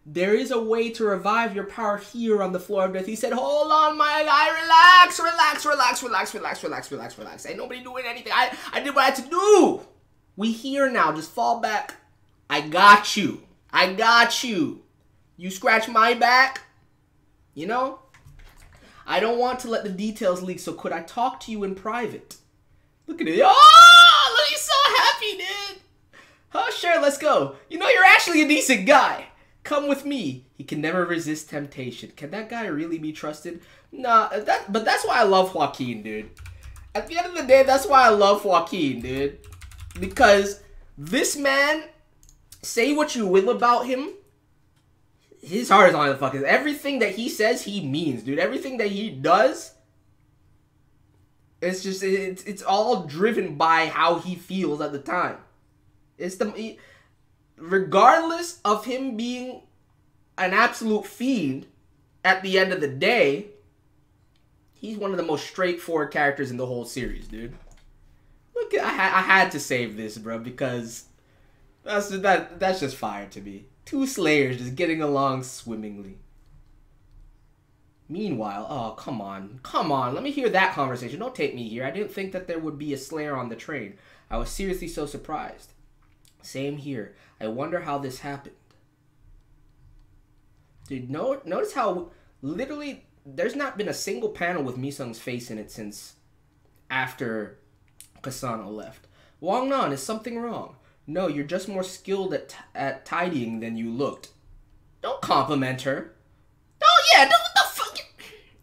There is a way to revive your power here on the floor of death. He said, hold on, my guy, relax, relax, relax, relax, relax, relax, relax, relax. Ain't nobody doing anything. I did what I had to do. We here now. Just fall back. I got you. I got you. You scratch my back, you know? I don't want to let the details leak, so could I talk to you in private? Look at it. Oh, look, he's so happy, dude. Oh, sure, let's go. You know, you're actually a decent guy. Come with me. He can never resist temptation. Can that guy really be trusted? Nah, but that's why I love Joaquin, dude. At the end of the day, that's why I love Joaquin, dude. Because this man, say what you will about him, his heart is on the fucking... Everything that he says, he means, dude. Everything that he does, it's just... It's all driven by how he feels at the time. Regardless of him being an absolute fiend, at the end of the day, he's one of the most straightforward characters in the whole series, dude. Look, I had to save this, bro, because that's just fire to me. Two Slayers just getting along swimmingly. Meanwhile, oh, come on. Come on, let me hear that conversation. Don't take me here. I didn't think that there would be a Slayer on the train. I was seriously so surprised. Same here. I wonder how this happened. Dude, notice how literally there's not been a single panel with Misung's face in it since after Kasano left. Wangnan, is something wrong? No, you're just more skilled at tidying than you looked. Don't compliment her. Oh yeah, what the fuck?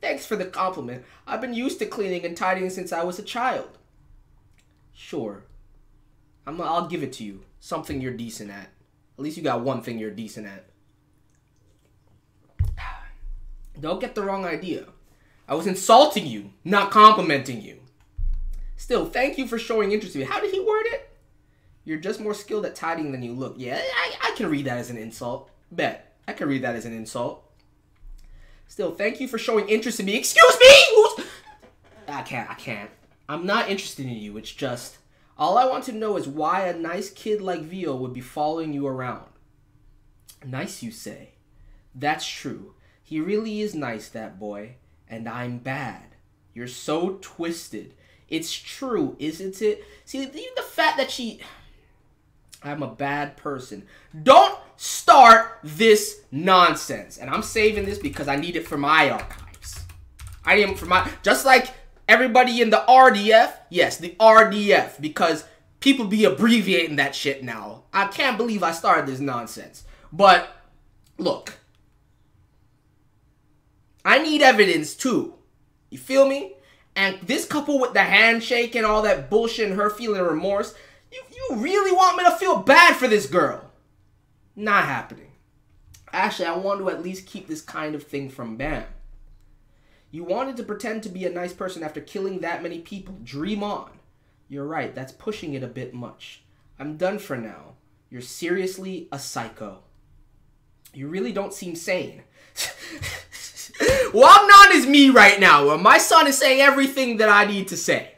Thanks for the compliment. I've been used to cleaning and tidying since I was a child. Sure. I'll give it to you. Something you're decent at. At least you got one thing you're decent at. Don't get the wrong idea. I was insulting you, not complimenting you. Still, thank you for showing interest in me. How did he word it? You're just more skilled at tidying than you look. Yeah, I can read that as an insult. Bet. I can read that as an insult. Still, thank you for showing interest in me. Excuse me! I can't. I'm not interested in you. It's just... all I want to know is why a nice kid like Vio would be following you around. Nice, you say? That's true. He really is nice, that boy. And I'm bad. You're so twisted. It's true, isn't it? See, even the fact that I'm a bad person. Don't start this nonsense. And I'm saving this because I need it for my archives. I need it for my... just like everybody in the RDF. Yes, the RDF. Because people be abbreviating that shit now. I can't believe I started this nonsense. But, look. I need evidence too. You feel me? And this couple with the handshake and all that bullshit and her feeling remorse... You really want me to feel bad for this girl? Not happening. Actually, I want to at least keep this kind of thing from Bam. You wanted to pretend to be a nice person after killing that many people. Dream on. You're right, that's pushing it a bit much. I'm done for now. You're seriously a psycho. You really don't seem sane. Wangnan is me right now. My son is saying everything that I need to say.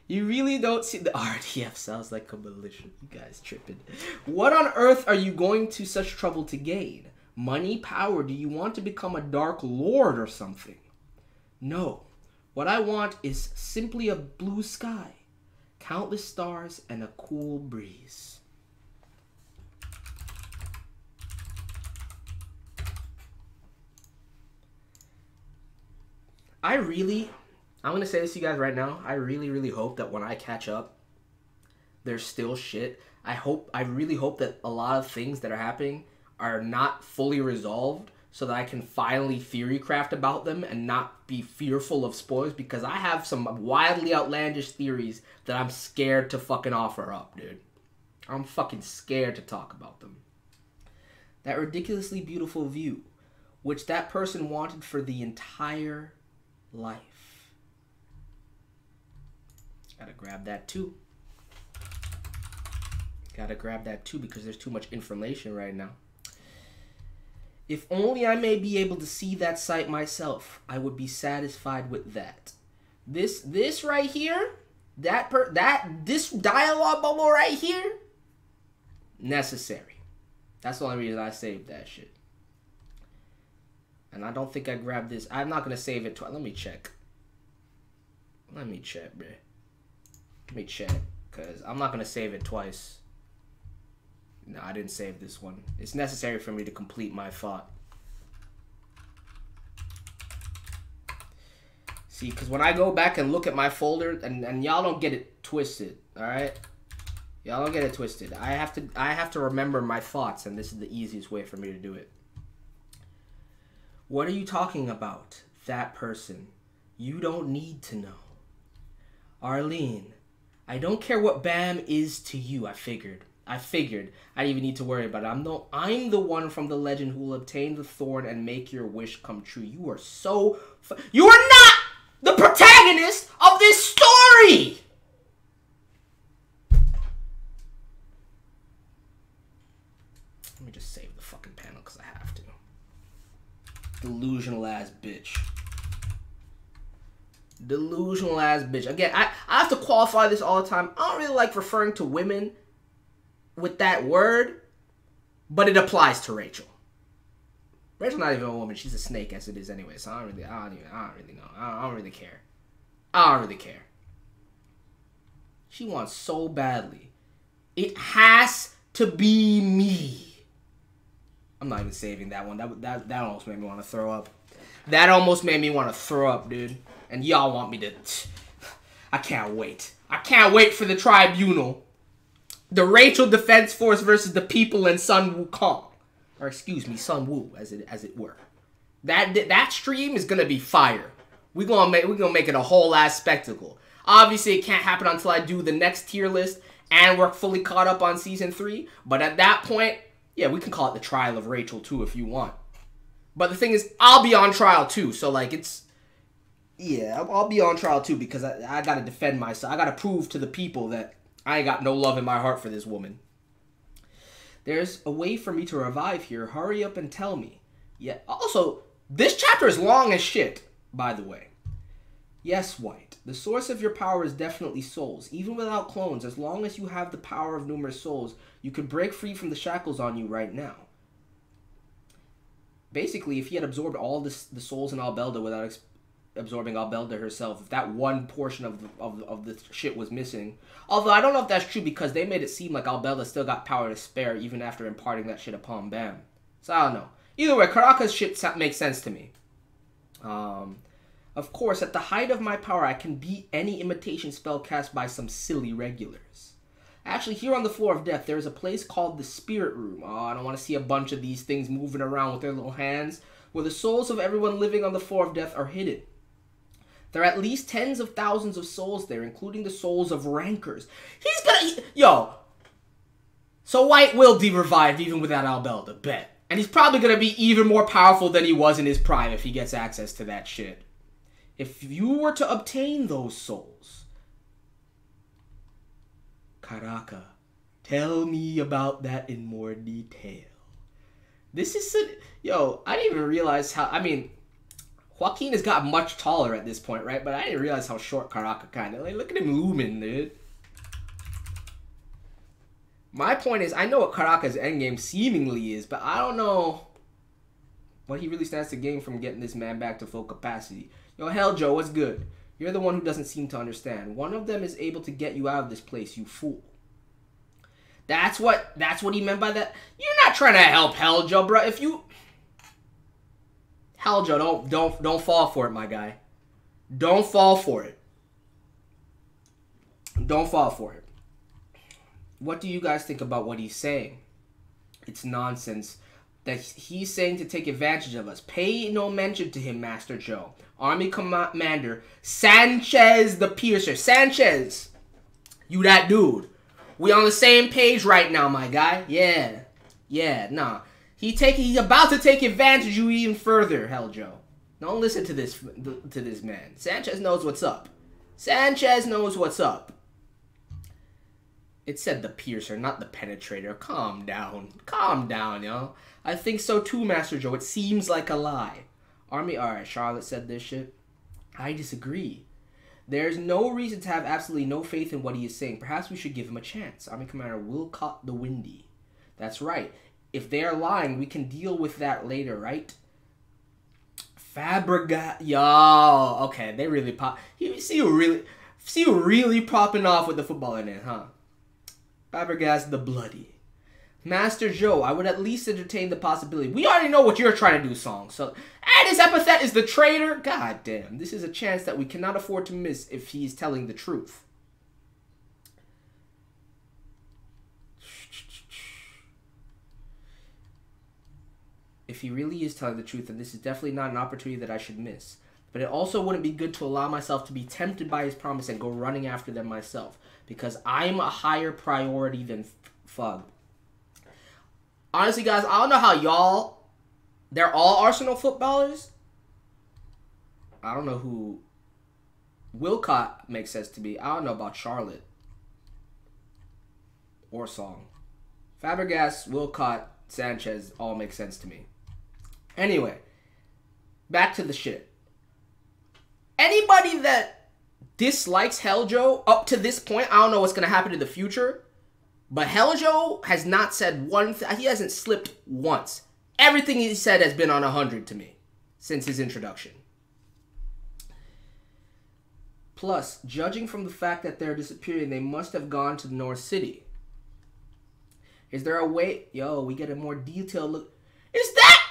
You really don't see... the RDF sounds like a militia. You guys tripping. What on earth are you going to such trouble to gain? Money, power? Do you want to become a Dark Lord or something? No. What I want is simply a blue sky, countless stars, and a cool breeze. I'm going to say this to you guys right now. I really hope that when I catch up, there's still shit. I really hope that a lot of things that are happening are not fully resolved so that I can finally theory craft about them and not be fearful of spoilers, because I have some wildly outlandish theories that I'm scared to fucking offer up, dude. I'm fucking scared to talk about them. That ridiculously beautiful view, which that person wanted for the entire life. Gotta grab that too. Gotta grab that too because there's too much information right now. If only I may be able to see that sight myself, I would be satisfied with that. This right here, this dialogue bubble right here, necessary. That's the only reason I saved that shit. And I don't think I grabbed this. I'm not gonna save it twice. Let me check. Let me check, bruh. Let me check, cause I'm not gonna save it twice. No, I didn't save this one. It's necessary for me to complete my thought. See, because when I go back and look at my folder, and y'all don't get it twisted, all right? Y'all don't get it twisted. I have to remember my thoughts, and this is the easiest way for me to do it. What are you talking about? That person. You don't need to know. Arlene, I don't care what BAM is to you, I figured. I didn't even need to worry about it. I'm the one from the legend who will obtain the thorn and make your wish come true. You are so... You are not the protagonist of this story! Let me just save the fucking panel because I have to. Delusional ass bitch. Delusional ass bitch. Again, I have to qualify this all the time. I don't really like referring to women with that word, but it applies to Rachel. Rachel's not even a woman; she's a snake as it is anyway. So I don't really know. I don't really care. I don't really care. She wants so badly. It has to be me. I'm not even saving that one. That almost made me want to throw up. That almost made me want to throw up, dude. And y'all want me to... I can't wait. I can't wait for the tribunal. The Rachel Defense Force versus the people in Sun Wukong. Or excuse me, Sun Wu, as it were. That stream is gonna be fire. We're gonna make it a whole ass spectacle. Obviously, it can't happen until I do the next tier list and we're fully caught up on season 3. But at that point, yeah, we can call it the trial of Rachel too if you want. But the thing is, I'll be on trial too. So like it's... Yeah, I'll be on trial too because I gotta defend myself. I gotta prove to the people that I ain't got no love in my heart for this woman. There's a way for me to revive here. Hurry up and tell me. Yeah. Also, this chapter is long as shit, by the way. Yes, White. The source of your power is definitely souls. Even without clones, as long as you have the power of numerous souls, you could break free from the shackles on you right now. Basically, if he had absorbed all the souls in Albelda without absorbing Albelda herself, if that one portion of the shit was missing. Although I don't know if that's true because they made it seem like Albelda still got power to spare even after imparting that shit upon Bam. So I don't know. Either way, Karaka's shit makes sense to me. Of course, at the height of my power, I can beat any imitation spell cast by some silly regulars. Actually, here on the floor of death, there is a place called the Spirit Room. Oh, I don't want to see a bunch of these things moving around with their little hands, where the souls of everyone living on the floor of death are hidden. There are at least tens of thousands of souls there, including the souls of rankers. He's gonna... Yo. So White will be revived even without Albelda, bet. And he's probably gonna be even more powerful than he was in his prime if he gets access to that shit. If you were to obtain those souls... Karaka, tell me about that in more detail. This is... Yo, I didn't even realize how... I mean... Joaquin has got much taller at this point, right? But I didn't realize how short Karaka kind of... Like, look at him looming, dude. My point is, I know what Karaka's endgame seemingly is, but I don't know what he really stands to gain from getting this man back to full capacity. Yo, hell, Joe, what's good? You're the one who doesn't seem to understand. One of them is able to get you out of this place, you fool. That's what he meant by that? You're not trying to help Hell, Joe, bro. If you... Hell, Joe, don't fall for it, my guy. Don't fall for it. Don't fall for it. What do you guys think about what he's saying? It's nonsense that he's saying to take advantage of us. Pay no mention to him, Master Joe. Army Commander Sanchez the Piercer. Sanchez, you that dude. We on the same page right now, my guy. Yeah. Yeah, nah. He's about to take advantage of you even further, Helljo. Don't listen to this man. Sanchez knows what's up. Sanchez knows what's up. It said the piercer, not the penetrator. Calm down. Calm down, yo. I think so too, Master Joe. It seems like a lie. Alright, Charlotte said this shit. I disagree. There's no reason to have absolutely no faith in what he is saying. Perhaps we should give him a chance. Army Commander Wilcott the Windy. That's right. If they are lying, we can deal with that later, right? Fabregas. Yo. Okay, they really pop. See you really popping off with the football in it, huh? Fabregas the Bloody. Master Joe, I would at least entertain the possibility. We already know what you're trying to do, Song. So, and his epithet is the traitor? God damn. This is a chance that we cannot afford to miss if he's telling the truth. If he really is telling the truth, then this is definitely not an opportunity that I should miss. But it also wouldn't be good to allow myself to be tempted by his promise and go running after them myself. Because I'm a higher priority than Fug. Honestly, guys, I don't know how y'all... They're all Arsenal footballers? I don't know who... Wilcott makes sense to me. I don't know about Charlotte. Or Song. Fabregas, Wilcott, Sanchez all make sense to me. Anyway. Back to the shit. Anybody that dislikes Helljo up to this point, I don't know what's going to happen in the future... But Helljo has not said one thing. He hasn't slipped once. Everything he said has been on 100 to me since his introduction. Plus, judging from the fact that they're disappearing, they must have gone to the North City. Is there a way... Yo, we get a more detailed look. Is that...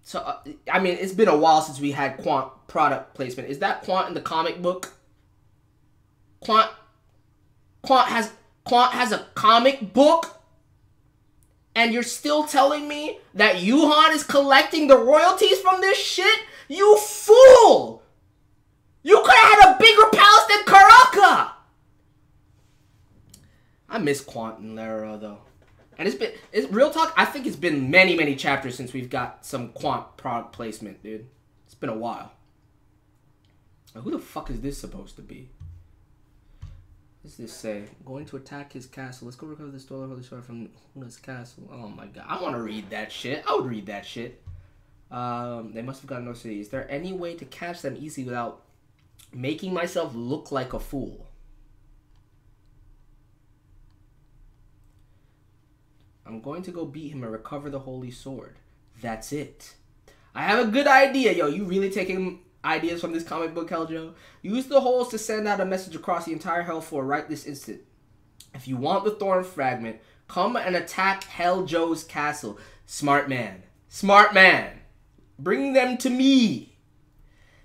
So, I mean, it's been a while since we had Quant product placement. Is that Quant in the comic book? Quant has a comic book, and you're still telling me that Yuhan is collecting the royalties from this shit? You fool! You could have had a bigger palace than Karaka! I miss Quant and Lara, though. And it's real talk, I think it's been many, many chapters since we've got some Quant product placement, dude. It's been a while. Now, who the fuck is this supposed to be? What does this say? Going to attack his castle. Let's go recover the stolen holy sword from Huna's castle. Oh my god. I want to read that shit. I would read that shit. They must have gotten no city. Is there any way to catch them easily without making myself look like a fool? I'm going to go beat him and recover the holy sword. That's it. I have a good idea. Yo, you really taking ideas from this comic book, Helljo? Use the holes to send out a message across the entire Hell Floor right this instant. If you want the Thorn Fragment, come and attack Helljo's castle. Smart man. Smart man. Bring them to me.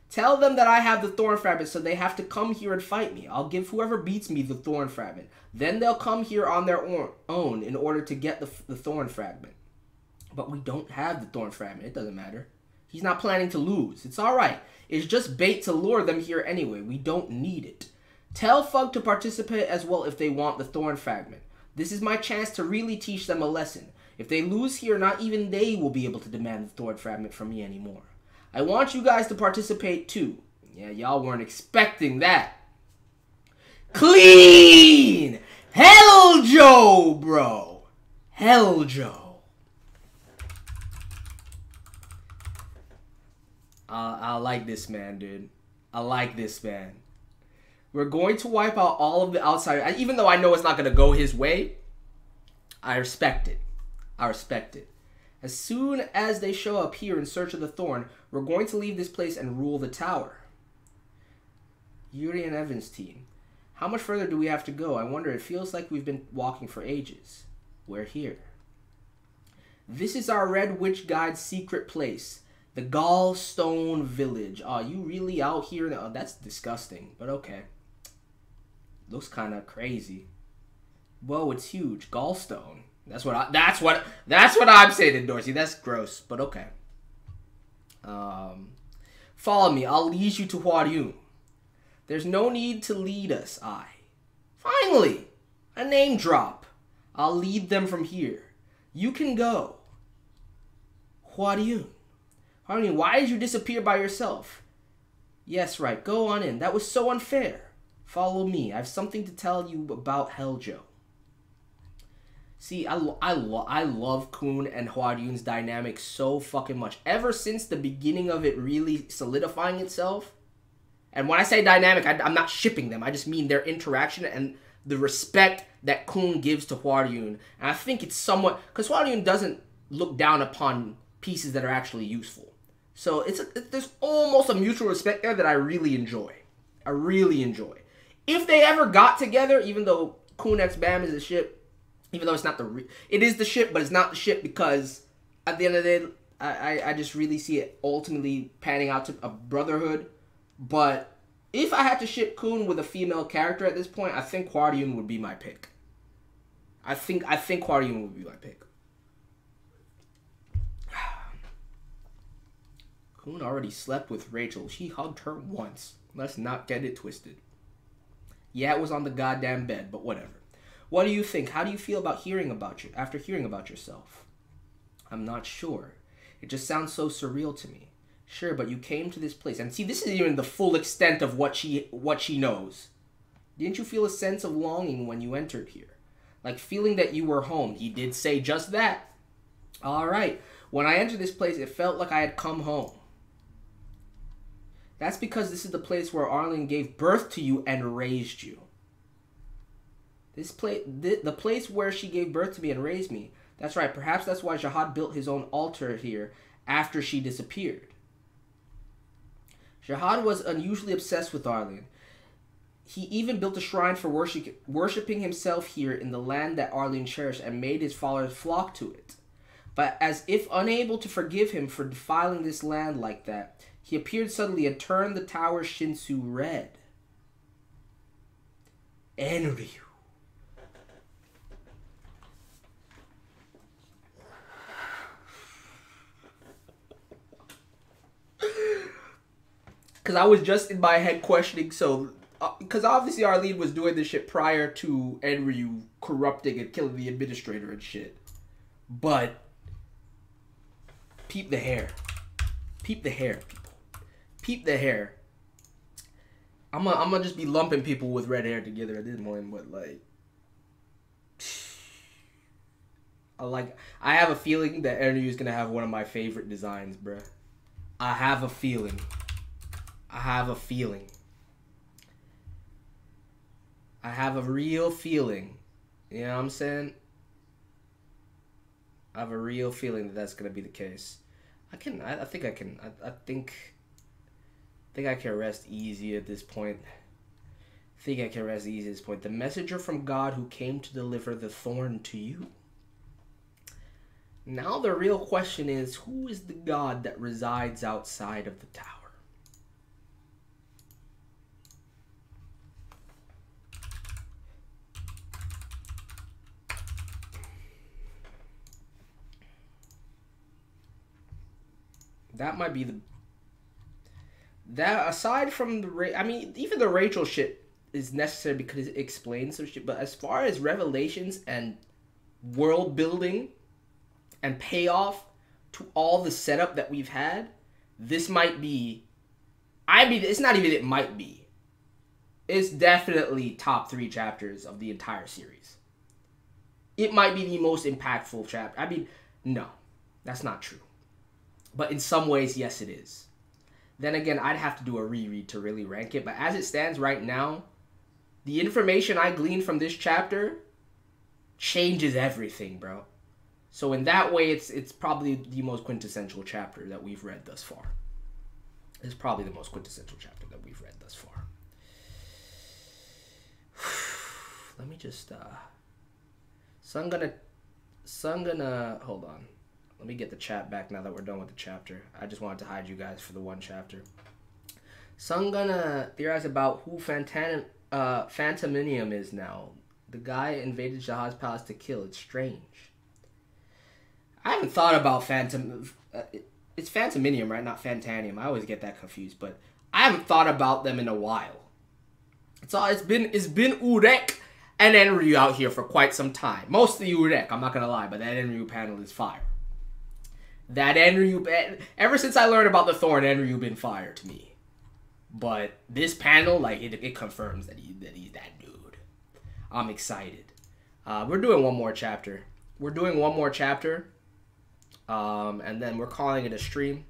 Tell them that I have the Thorn Fragment, so they have to come here and fight me. I'll give whoever beats me the Thorn Fragment. Then they'll come here on their own in order to get the Thorn Fragment. But we don't have the Thorn Fragment. It doesn't matter. He's not planning to lose. It's alright. It's just bait to lure them here anyway. We don't need it. Tell Fug to participate as well if they want the Thorn Fragment. This is my chance to really teach them a lesson. If they lose here, not even they will be able to demand the Thorn Fragment from me anymore. I want you guys to participate too. Yeah, y'all weren't expecting that. Clean! Helljo, bro. Helljo. I like this man, dude. I like this man. We're going to wipe out all of the outsiders. Even though I know it's not going to go his way, I respect it. I respect it. As soon as they show up here in search of the Thorn, we're going to leave this place and rule the tower. Yuri and Evan's team. How much further do we have to go? I wonder, it feels like we've been walking for ages. We're here. This is our Red Witch Guide's secret place. The Gallstone Village. Oh, you really out here? Oh, that's disgusting, but okay. Looks kind of crazy. Whoa, it's huge. Gallstone. That's what I'm saying, Dorsey. That's gross, but okay. Follow me. I'll lead you to Huaryu. There's no need to lead us, Finally! A name drop. I'll lead them from here. You can go. Hwaryun. Hwaryun, why did you disappear by yourself? Yes, right. Go on in. That was so unfair. Follow me. I have something to tell you about Heljo. See, I love Kun and Hwaryun's dynamic so fucking much. Ever since the beginning of it really solidifying itself. And when I say dynamic, I'm not shipping them. I just mean their interaction and the respect that Kun gives to Hwaryun. And I think it's somewhat... Because Hwaryun doesn't look down upon pieces that are actually useful. So there's almost a mutual respect there that I really enjoy. I really enjoy. If they ever got together, even though Kun X Bam is a ship, even though it's not it is the ship, but it's not the ship because at the end of the day, I just really see it ultimately panning out to a brotherhood. But if I had to ship Kun with a female character at this point, I think Hwaryun would be my pick. I think Hwaryun would be my pick. Kun already slept with Rachel. She hugged her once. Let's not get it twisted. Yeah, it was on the goddamn bed, but whatever. What do you think? How do you feel about after hearing about yourself? I'm not sure. It just sounds so surreal to me. Sure, but you came to this place. And see, this isn't even the full extent of what she knows. Didn't you feel a sense of longing when you entered here? Like feeling that you were home. He did say just that. All right. When I entered this place, it felt like I had come home. That's because this is the place where ARLENE gave birth to you and raised you. The place where she gave birth to me and raised me. That's right. Perhaps that's why Jihad built his own altar here after she disappeared. Jihad was unusually obsessed with ARLENE. He even built a shrine for worshipping himself here in the land that ARLENE cherished and made his followers flock to it. But as if unable to forgive him for defiling this land like that, he appeared suddenly and turned the tower Shinsu red. ENRYU. Because I was just in my head questioning, so... Because obviously ARLENE was doing this shit prior to ENRYU corrupting and killing the administrator and shit. But... Peep the hair. Peep the hair, people. Peep the hair. I'm gonna just be lumping people with red hair together at this point, but like... I have a feeling that ENRYU is gonna have one of my favorite designs, bruh. I have a feeling. I have a feeling. I have a real feeling. You know what I'm saying? I have a real feeling that that's gonna be the case. I think I can rest easy at this point. The messenger from God who came to deliver the thorn to you. Now the real question is, who is the God that resides outside of the tower? That might be the... That, aside from the... I mean, even the Rachel shit is necessary because it explains some shit. But as far as revelations and world building and payoff to all the setup that we've had, this might be... I mean, it's not even it might be. It's definitely top 3 chapters of the entire series. It might be the most impactful chapter. I mean, no. That's not true. But in some ways, yes, it is. Then again, I'd have to do a reread to really rank it. But as it stands right now, the information I gleaned from this chapter changes everything, bro. So in that way, it's probably the most quintessential chapter that we've read thus far. It's probably the most quintessential chapter that we've read thus far. Let me just... So I'm gonna... Hold on. Let me get the chat back now that we're done with the chapter. I just wanted to hide you guys for the one chapter. So I'm gonna theorize about who Phantominium is now. The guy invaded Jihad's palace to kill. It's strange. I haven't thought about Phantom... it's Phantominium, right? Not Phantanium. I always get that confused. But I haven't thought about them in a while. It's been Urek and ENRYU out here for quite some time. Mostly Urek, I'm not gonna lie, but that ENRYU panel is fire. That ENRYU, ever since I learned about the Thorn, ENRYU been fire to me. But this panel, like, it confirms that he's that dude. I'm excited. We're doing one more chapter. And then we're calling it a stream.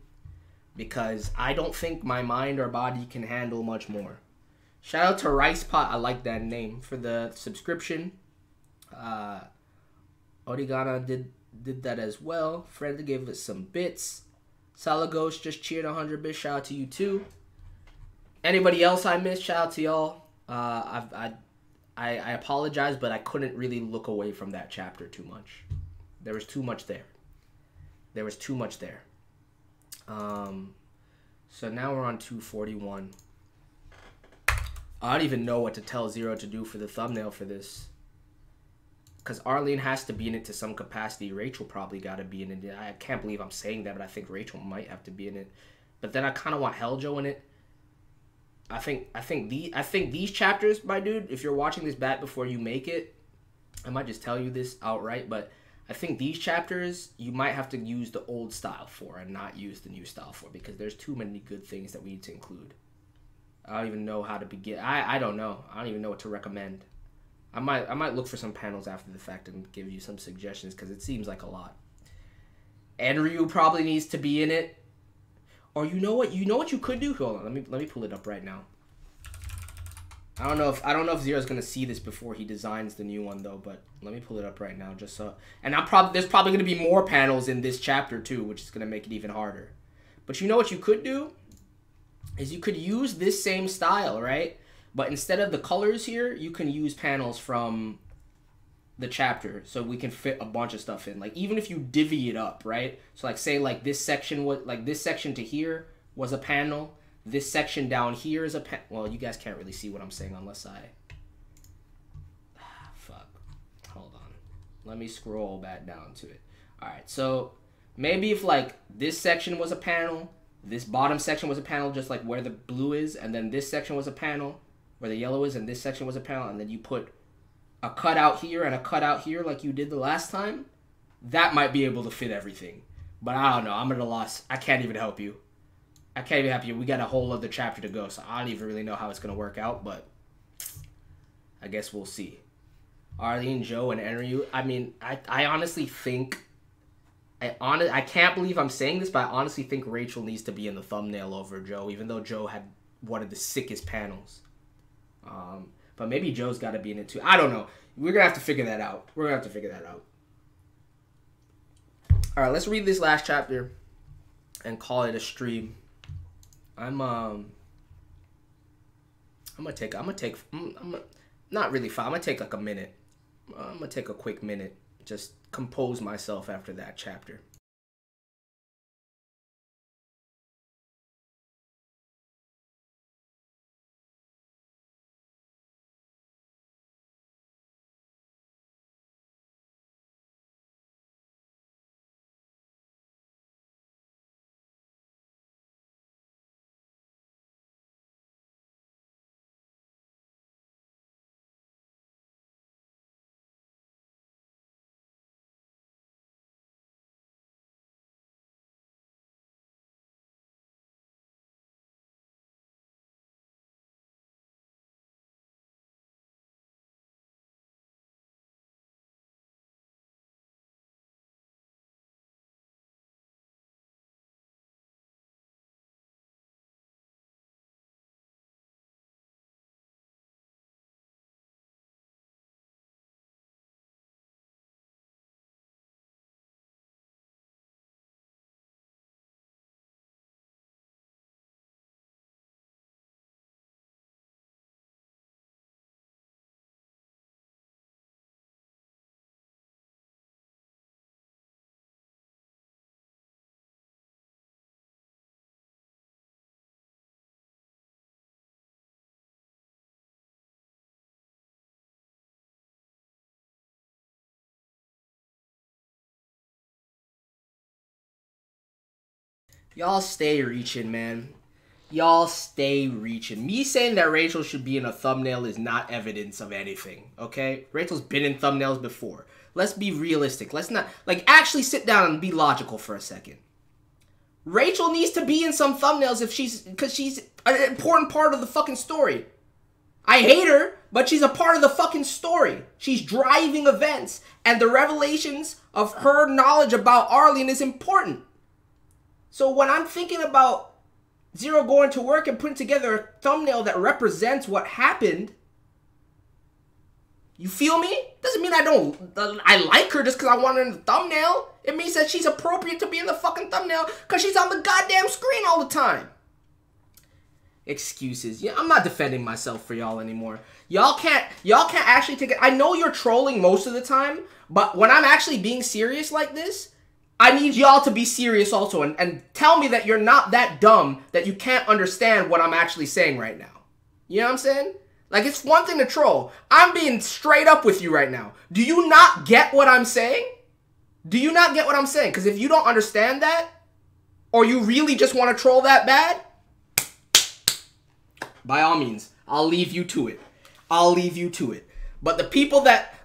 Because I don't think my mind or body can handle much more. Shout out to Rice Pot, I like that name, for the subscription. Origana did that as well. Friend gave us some bits. Salaghost just cheered 100 bits. Shout out to you too. Anybody else I missed? Shout out to y'all. I apologize, but I couldn't really look away from that chapter too much. There was too much there. So now we're on 241. I don't even know what to tell Zero to do for the thumbnail for this. Because Arlene has to be in it to some capacity. Rachel probably got to be in it. I can't believe I'm saying that, but I think Rachel might have to be in it. But then I kind of want Heljo in it. I think these chapters, my dude, if you're watching this back before you make it, I might just tell you this outright, but I think these chapters you might have to use the old style for and not use the new style for, because there's too many good things that we need to include. I don't even know how to begin. I don't know. I don't even know what to recommend. I might look for some panels after the fact and give you some suggestions, because it seems like a lot. ENRYU probably needs to be in it. Or you know what you could do? Hold on, let me pull it up right now. I don't know if Zero's gonna see this before he designs the new one though, but let me pull it up right now just so. And there's probably gonna be more panels in this chapter too, which is gonna make it even harder. But you know what you could do? Is you could use this same style, right? But instead of the colors here, you can use panels from the chapter, so we can fit a bunch of stuff in. Like even if you divvy it up, right? So like say like this section to here was a panel. This section down here is a well, you guys can't really see what I'm saying unless I fuck. Hold on. Let me scroll back down to it. All right. So maybe if like this section was a panel, this bottom section was a panel just like where the blue is, and then this section was a panel where the yellow is, and this section was a panel, and then you put a cutout here and a cutout here like you did the last time, that might be able to fit everything. But I don't know. I'm at a loss. I can't even help you. We got a whole other chapter to go, so I don't even really know how it's going to work out, but I guess we'll see. Arlene, Joe, and ENRYU. I mean, I honestly think... I can't believe I'm saying this, but I honestly think Rachel needs to be in the thumbnail over Joe, even though Joe had one of the sickest panels. But maybe Joe's got to be in it too. I don't know. We're going to have to figure that out. All right, let's read this last chapter and call it a stream. I'm gonna take not really 5. I'm gonna take like a minute. I'm gonna take a quick minute, just compose myself after that chapter. Y'all stay reaching, man. Y'all stay reaching. Me saying that Rachel should be in a thumbnail is not evidence of anything, okay? Rachel's been in thumbnails before. Let's be realistic. Let's not, like, actually sit down and be logical for a second. Rachel needs to be in some thumbnails because she's an important part of the fucking story. I hate her, but she's a part of the fucking story. She's driving events, and the revelations of her knowledge about ARLENE is important. So when I'm thinking about Zero going to work and putting together a thumbnail that represents what happened, you feel me? Doesn't mean I like her just because I want her in the thumbnail. It means that she's appropriate to be in the fucking thumbnail because she's on the goddamn screen all the time. Excuses. Yeah, I'm not defending myself for y'all anymore. Y'all can't actually take it. I know you're trolling most of the time, but when I'm actually being serious like this, I need y'all to be serious also and tell me that you're not that dumb that you can't understand what I'm actually saying right now. You know what I'm saying? Like, it's one thing to troll. I'm being straight up with you right now. Do you not get what I'm saying? Do you not get what I'm saying? Because if you don't understand that, or you really just want to troll that bad, by all means, I'll leave you to it. I'll leave you to it. But the people that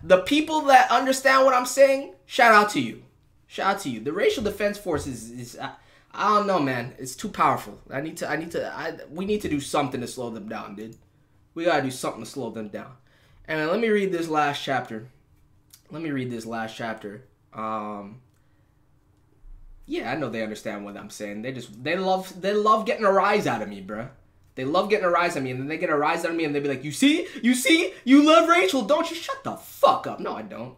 understand what I'm saying, shout out to you. Shout out to you. The Racial Defense Force is I don't know, man. It's too powerful. We need to do something to slow them down, dude. We gotta do something to slow them down. And let me read this last chapter. Yeah, I know they understand what I'm saying. They love getting a rise out of me, bruh. They love getting a rise out of me, and then they get a rise out of me, and they be like, you see, you love Rachel, don't you? Shut the fuck up. No, I don't.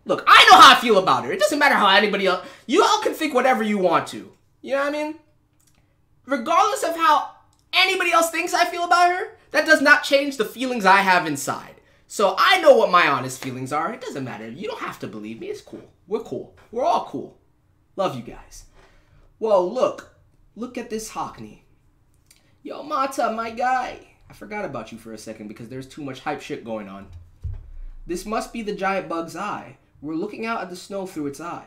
Look, I know how I feel about her. It doesn't matter how anybody else... You all can think whatever you want to. You know what I mean? Regardless of how anybody else thinks I feel about her, that does not change the feelings I have inside. So I know what my honest feelings are. It doesn't matter. You don't have to believe me. It's cool. We're cool. We're all cool. Love you guys. Whoa, look. Look at this Hockney. Yo, Mata, my guy. I forgot about you for a second because there's too much hype shit going on. This must be the giant bug's eye. We're looking out at the snow through its eyes.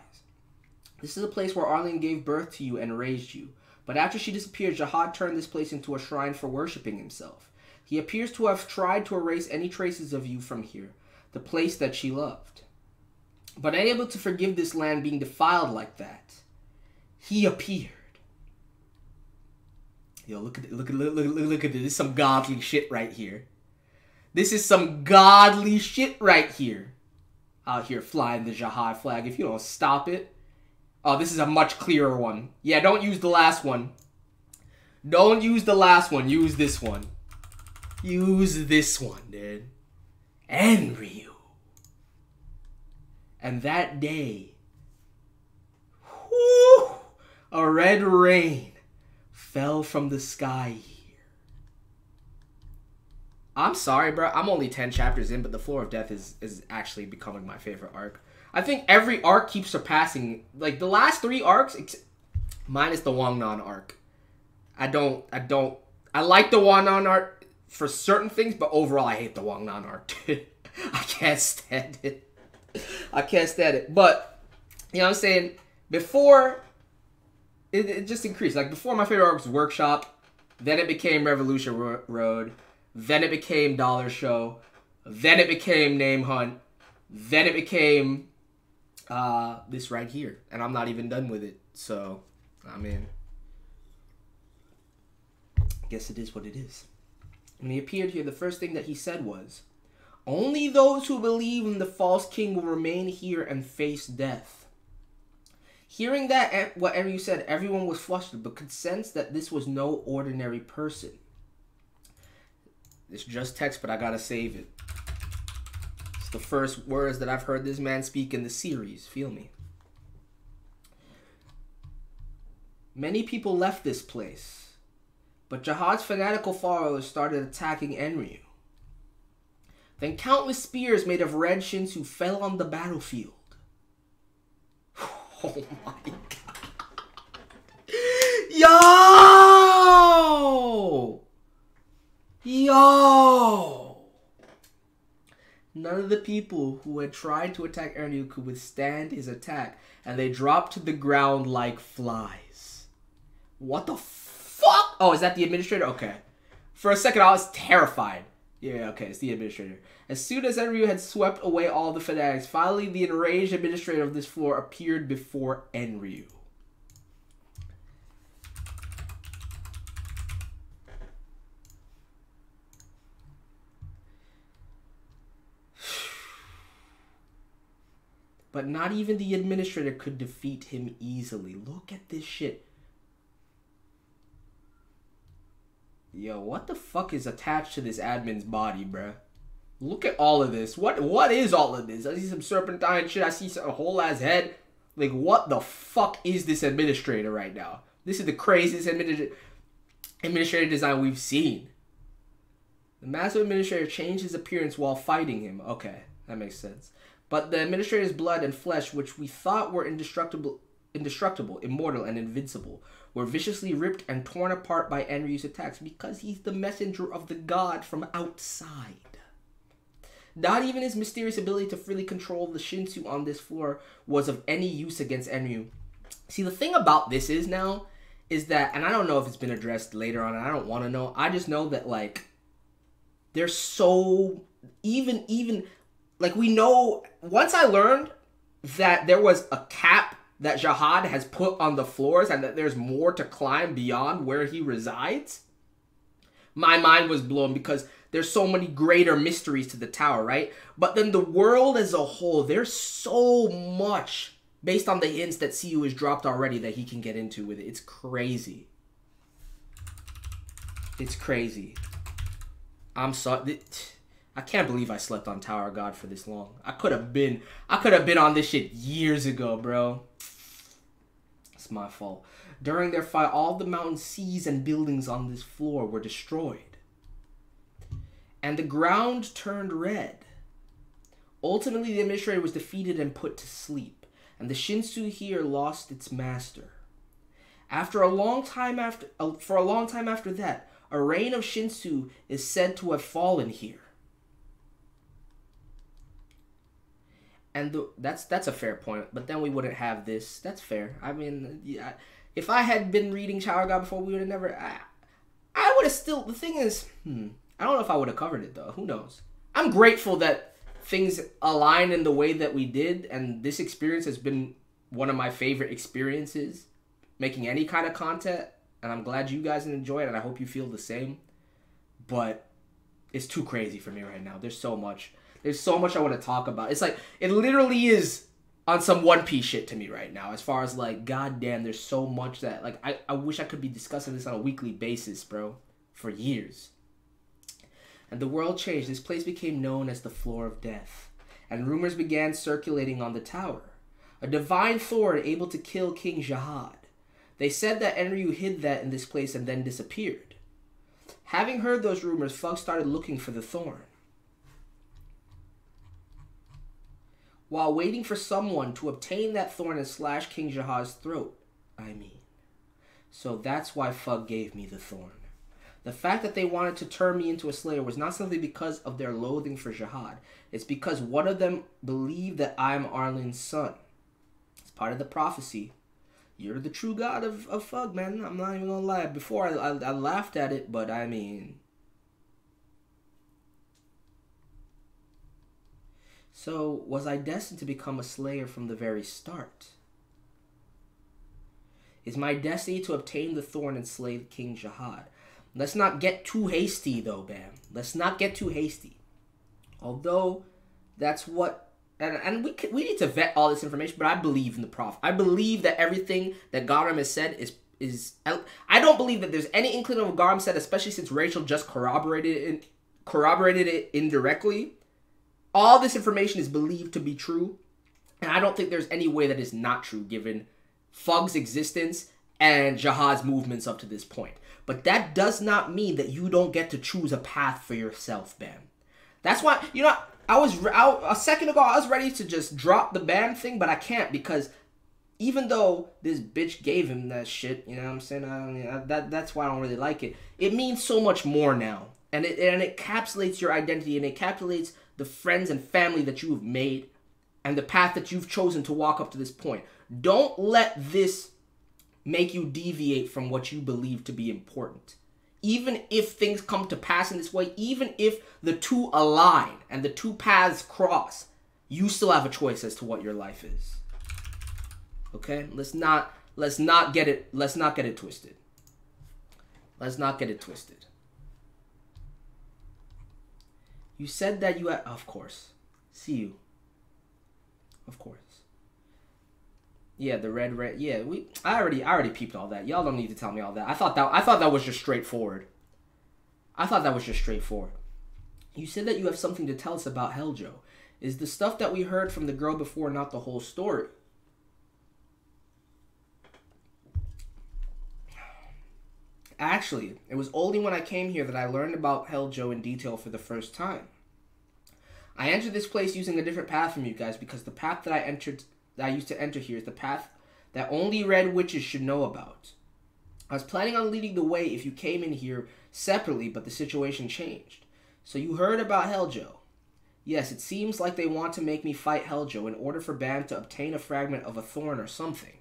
This is a place where ARLENE gave birth to you and raised you. But after she disappeared, Jihad turned this place into a shrine for worshipping himself. He appears to have tried to erase any traces of you from here, the place that she loved. But unable to forgive this land being defiled like that, he appeared. Yo, look at this. This is some godly shit right here. This is some godly shit right here. Out here flying the Jihad flag. If you don't stop it. Oh, this is a much clearer one. Yeah, don't use the last one. Don't use the last one. Use this one. Use this one, dude. ENRYU. And that day, whoo, a red rain fell from the sky here. I'm sorry, bro. I'm only 10 chapters in, but the Floor of Death is actually becoming my favorite arc. I think every arc keeps surpassing, like, the last 3 arcs, minus the Wangnan arc. I like the Wangnan arc for certain things, but overall I hate the Wangnan arc. I can't stand it. I can't stand it. But, you know what I'm saying? Before, it just increased. Like, before my favorite arc was Workshop, then it became Revolution Road, then it became Dollar Show, then it became Name Hunt, then it became this right here. And I'm not even done with it. So, I mean, I guess it is what it is. When he appeared here, the first thing that he said was, "Only those who believe in the false king will remain here and face death." Hearing that, whatever you said, everyone was flustered, but could sense that this was no ordinary person. It's just text, but I gotta save it. It's the first words that I've heard this man speak in the series. Feel me? Many people left this place, but Jihad's fanatical followers started attacking ENRYU. Then countless spears made of red Shinsu fell on the battlefield. Oh my god. Yo! Yo! None of the people who had tried to attack ENRYU could withstand his attack, and they dropped to the ground like flies. What the fuck? Oh, is that the administrator? Okay. For a second, I was terrified. Yeah, okay, it's the administrator. As soon as ENRYU had swept away all the fanatics, finally the enraged administrator of this floor appeared before ENRYU. But not even the administrator could defeat him easily. Look at this shit. Yo, what the fuck is attached to this admin's body, bruh? Look at all of this. What is all of this? I see some serpentine shit. I see a whole ass head. Like, what the fuck is this administrator right now? This is the craziest administrator design we've seen. The massive administrator changed his appearance while fighting him. Okay, that makes sense. But the administrator's blood and flesh, which we thought were indestructible, immortal, and invincible, were viciously ripped and torn apart by ENRYU's attacks because he's the messenger of the god from outside. Not even his mysterious ability to freely control the Shinsu on this floor was of any use against ENRYU. See, the thing about this is that, and I don't know if it's been addressed later on, and I don't want to know, I just know that, like, there's so, even, like, we know, once I learned that there was a cap that Jihad has put on the floors and that there's more to climb beyond where he resides, my mind was blown because there's so many greater mysteries to the tower, right? But then the world as a whole, there's so much based on the hints that CU has dropped already that he can get into with it. It's crazy. It's crazy. I'm sorry. I can't believe I slept on Tower of God for this long. I could have been on this shit years ago, bro. It's my fault. During their fight, all the mountain seas and buildings on this floor were destroyed. And the ground turned red. Ultimately, the administrator was defeated and put to sleep, and the Shinsu here lost its master. For a long time after that, a reign of Shinsu is said to have fallen here. And that's a fair point, but then we wouldn't have this. That's fair. I mean, yeah, if I had been reading Tower of God before, we would have never. I would have still. The thing is, I don't know if I would have covered it though. Who knows? I'm grateful that things align in the way that we did, and this experience has been one of my favorite experiences making any kind of content, and I'm glad you guys enjoy it, and I hope you feel the same. But it's too crazy for me right now. There's so much. There's so much I want to talk about. It's like, it literally is on some One Piece shit to me right now. As far as, like, goddamn, there's so much that, like, I wish I could be discussing this on a weekly basis, bro. For years. And the world changed. This place became known as the Floor of Death. And rumors began circulating on the tower. A divine thorn able to kill King Jihad. They said that ENRYU hid that in this place and then disappeared. Having heard those rumors, Fug started looking for the thorn. While waiting for someone to obtain that thorn and slash King Jihad's throat, So that's why Fug gave me the thorn. The fact that they wanted to turn me into a slayer was not simply because of their loathing for Jihad. It's because one of them believed that I'm Arlene's son. It's part of the prophecy. You're the true god of Fug, man. I'm not even gonna lie. Before, I laughed at it, but I mean... So, was I destined to become a slayer from the very start? Is my destiny to obtain the thorn and slay King Jihad? Let's not get too hasty, though, Bam. Let's not get too hasty. Although, that's what... And we need to vet all this information, but I believe in the Prophet. I believe that everything that Garam has said is... I don't believe that there's any inkling of what Garam said, especially since Rachel just corroborated it indirectly. All this information is believed to be true, and I don't think there's any way that is not true given Fug's existence and Jihad's movements up to this point. But that does not mean that you don't get to choose a path for yourself, Bam. That's why, you know, a second ago, I was ready to just drop the Bam thing, but I can't because even though this bitch gave him that shit, you know what I'm saying? That's why I don't really like it. It means so much more now. And it encapsulates your identity, and it encapsulates the friends and family that you have made and the path that you've chosen to walk up to this point. Don't let this make you deviate from what you believe to be important. Even if things come to pass in this way, even if the two align and the two paths cross, you still have a choice as to what your life is. Okay? Let's not get it twisted. Let's not get it twisted. You said that you had, of course. See you. Of course. Yeah, the red. Yeah, I already peeped all that. Y'all don't need to tell me all that. I thought that was just straightforward. You said that you have something to tell us about Heljo. Is the stuff that we heard from the girl before not the whole story? Actually, it was only when I came here that I learned about Heljo in detail for the first time. I entered this place using a different path from you guys because the path that I used to enter here is the path that only red witches should know about. I was planning on leading the way if you came in here separately, but the situation changed. So you heard about Heljo. Yes, it seems like they want to make me fight Heljo in order for Bam to obtain a fragment of a thorn or something.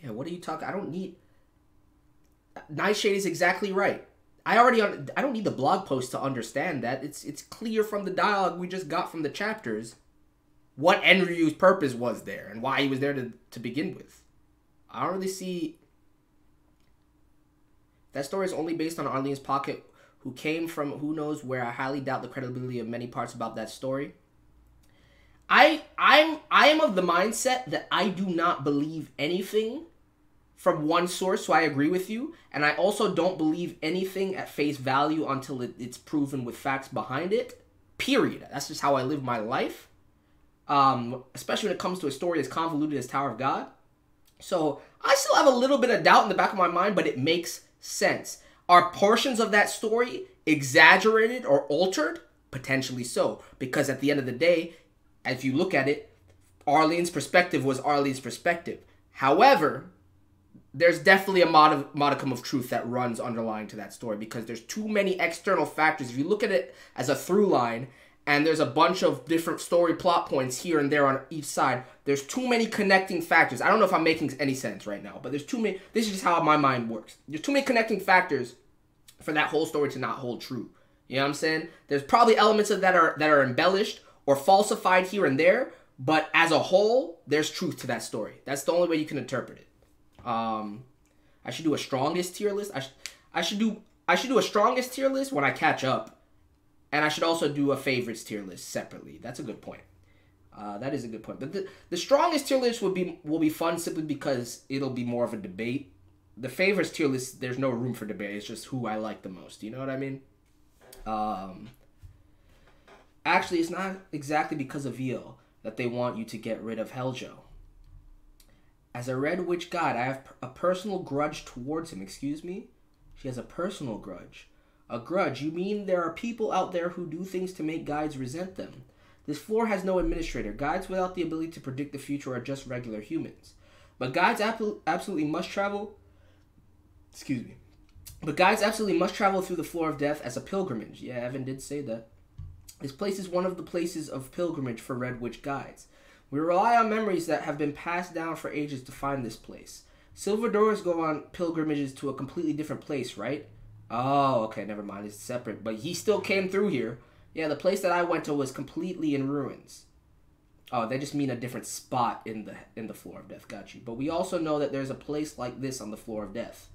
Yeah, what are you talking? I don't need... Nightshade is exactly right. I don't need the blog post to understand that. It's clear from the dialogue we just got from the chapters what Enryu's purpose was there and why he was there to begin with. I don't really see... That story is only based on Arlene's pocket, who came from who knows where. I highly doubt the credibility of many parts about that story. I am of the mindset that I do not believe anything from one source, so I agree with you. And I also don't believe anything at face value until it's proven with facts behind it. Period. That's just how I live my life. Especially when it comes to a story as convoluted as Tower of God. So I still have a little bit of doubt in the back of my mind, but it makes sense. Are portions of that story exaggerated or altered? Potentially so. Because at the end of the day, if you look at it, Arlene's perspective was Arlene's perspective. However, there's definitely a modicum of truth that runs underlying to that story because there's too many external factors. If you look at it as a through line and there's a bunch of different story plot points here and there on each side, there's too many connecting factors. I don't know if I'm making any sense right now, but there's too many. This is just how my mind works. There's too many connecting factors for that whole story to not hold true. You know what I'm saying? There's probably elements of that are embellished or falsified here and there, but as a whole, there's truth to that story. That's the only way you can interpret it. I should do a strongest tier list. I should do a strongest tier list when I catch up, and I should also do a favorites tier list separately. That's a good point. That is a good point. But the strongest tier list will be fun simply because it'll be more of a debate. The favorites tier list, there's no room for debate. It's just who I like the most. You know what I mean? Actually, it's not exactly because of Veal that they want you to get rid of Heljo. As a Red Witch God, I have a personal grudge towards him. Excuse me? She has a personal grudge. A grudge? You mean there are people out there who do things to make guides resent them? This floor has no administrator. Guides without the ability to predict the future are just regular humans. But guides absolutely must travel... Excuse me. But guides absolutely must travel through the floor of death as a pilgrimage. Yeah, Evan did say that. This place is one of the places of pilgrimage for Red Witch guides. We rely on memories that have been passed down for ages to find this place. Silver Doors go on pilgrimages to a completely different place, right? Oh, okay, never mind. It's separate. But he still came through here. Yeah, the place that I went to was completely in ruins. Oh, they just mean a different spot in the floor of death. Got you. But we also know that there's a place like this on the floor of death.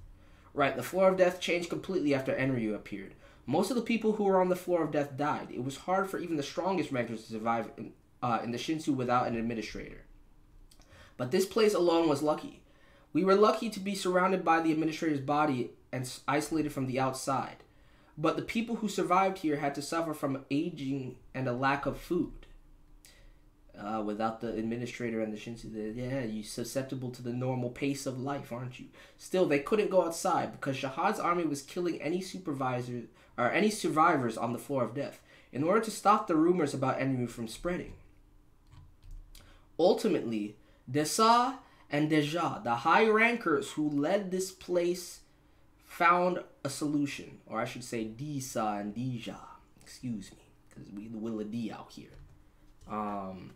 Right, the floor of death changed completely after ENRYU appeared. Most of the people who were on the floor of death died. It was hard for even the strongest rankers to survive in the Shinsu without an administrator. But this place alone was lucky. We were lucky to be surrounded by the administrator's body and isolated from the outside. But the people who survived here had to suffer from aging and a lack of food. Without the administrator and the Shinsu, yeah, you're susceptible to the normal pace of life, aren't you? Still, they couldn't go outside because Shahad's army was killing any supervisors or any survivors on the floor of death in order to stop the rumors about ENRYU from spreading. Ultimately, Desa and Deja, the high rankers who led this place, found a solution. Or I should say Disa and Deja. Excuse me, because we the Will of D out here. Um,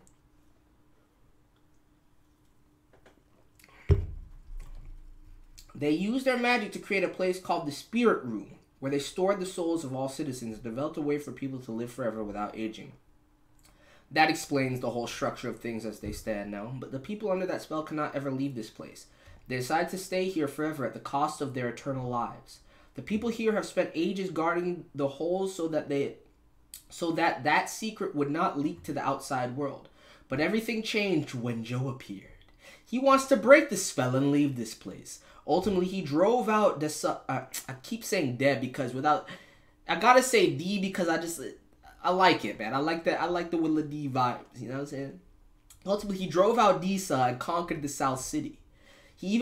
they used their magic to create a place called the Spirit Room, where they stored the souls of all citizens and developed a way for people to live forever without aging. That explains the whole structure of things as they stand now, but the people under that spell cannot ever leave this place. They decide to stay here forever at the cost of their eternal lives. The people here have spent ages guarding the holes so that that secret would not leak to the outside world. But everything changed when Joe appeared. He wants to break the spell and leave this place. Ultimately, he drove out I keep saying Deb because I gotta say D because I like it, man. I like that. I like the Willa D vibes. You know what I'm saying? Ultimately, he drove out Disa and conquered the South City.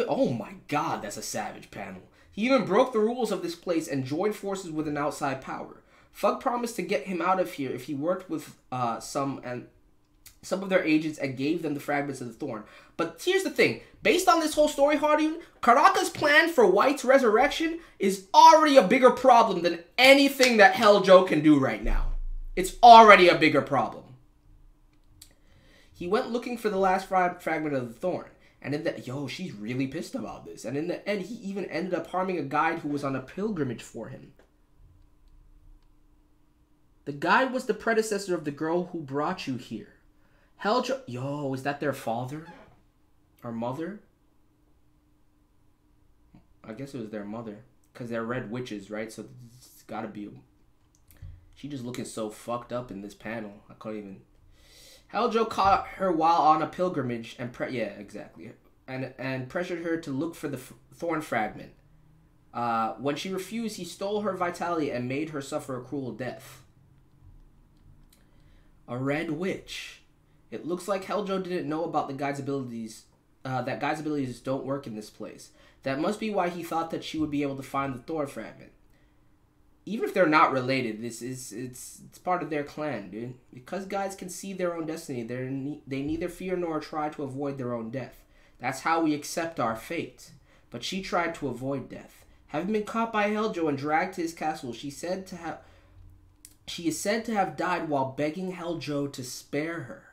Oh my god, that's a savage panel. He even broke the rules of this place and joined forces with an outside power. Fug promised to get him out of here if he worked with some of their agents and gave them the fragments of the thorn. But here's the thing. Based on this whole story, Hardyun, Karaka's plan for White's resurrection is already a bigger problem than anything that Helljo can do right now. It's already a bigger problem. He went looking for the last fragment of the thorn. And she's really pissed about this. And in the end, he even ended up harming a guide who was on a pilgrimage for him. The guide was the predecessor of the girl who brought you here. Helljo... is that their father? Or mother? I guess it was their mother. Because they're red witches, right? So it's gotta be... She just looking so fucked up in this panel. I can't even... Helljo caught her while on a pilgrimage and pressured her to look for the thorn fragment. When she refused, he stole her vitality and made her suffer a cruel death. A red witch. It looks like Helljo didn't know about the guide's abilities. That guide's abilities don't work in this place. That must be why he thought that she would be able to find the thorn fragment. Even if they're not related, it's part of their clan, dude. Because guides can see their own destiny, they neither fear nor try to avoid their own death. That's how we accept our fate. But she tried to avoid death. Having been caught by Helljo and dragged to his castle, she is said to have died while begging Helljo to spare her.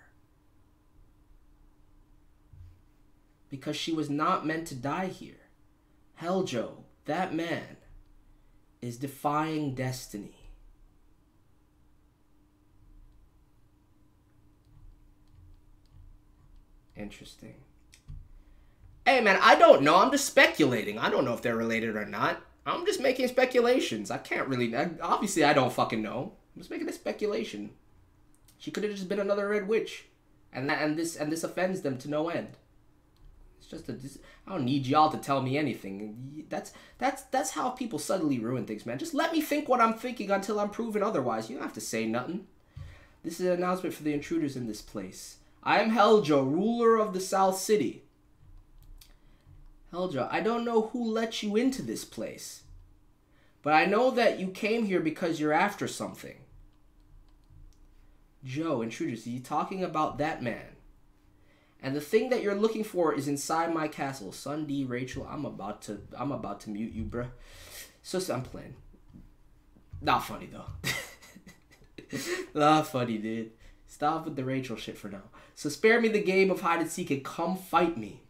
Because she was not meant to die here. Helljo, that man, is defying destiny. Interesting. Hey man, I don't know. I'm just speculating. I don't know if they're related or not. I'm just making speculations. I can't really... obviously, I don't fucking know. I'm just making a speculation. She could have just been another red witch. And this offends them to no end. It's just I don't need y'all to tell me anything. That's how people suddenly ruin things, man. Just let me think what I'm thinking until I'm proven otherwise. You don't have to say nothing. This is an announcement for the intruders in this place. I am Helljo, ruler of the South City. Helljo, I don't know who let you into this place, but I know that you came here because you're after something. Joe, intruders, are you talking about that man? And the thing that you're looking for is inside my castle. Son D, Rachel, I'm about to mute you, bruh. So I'm playing. Not funny though. Not funny, dude. Stop with the Rachel shit for now. So spare me the game of hide and seek and come fight me.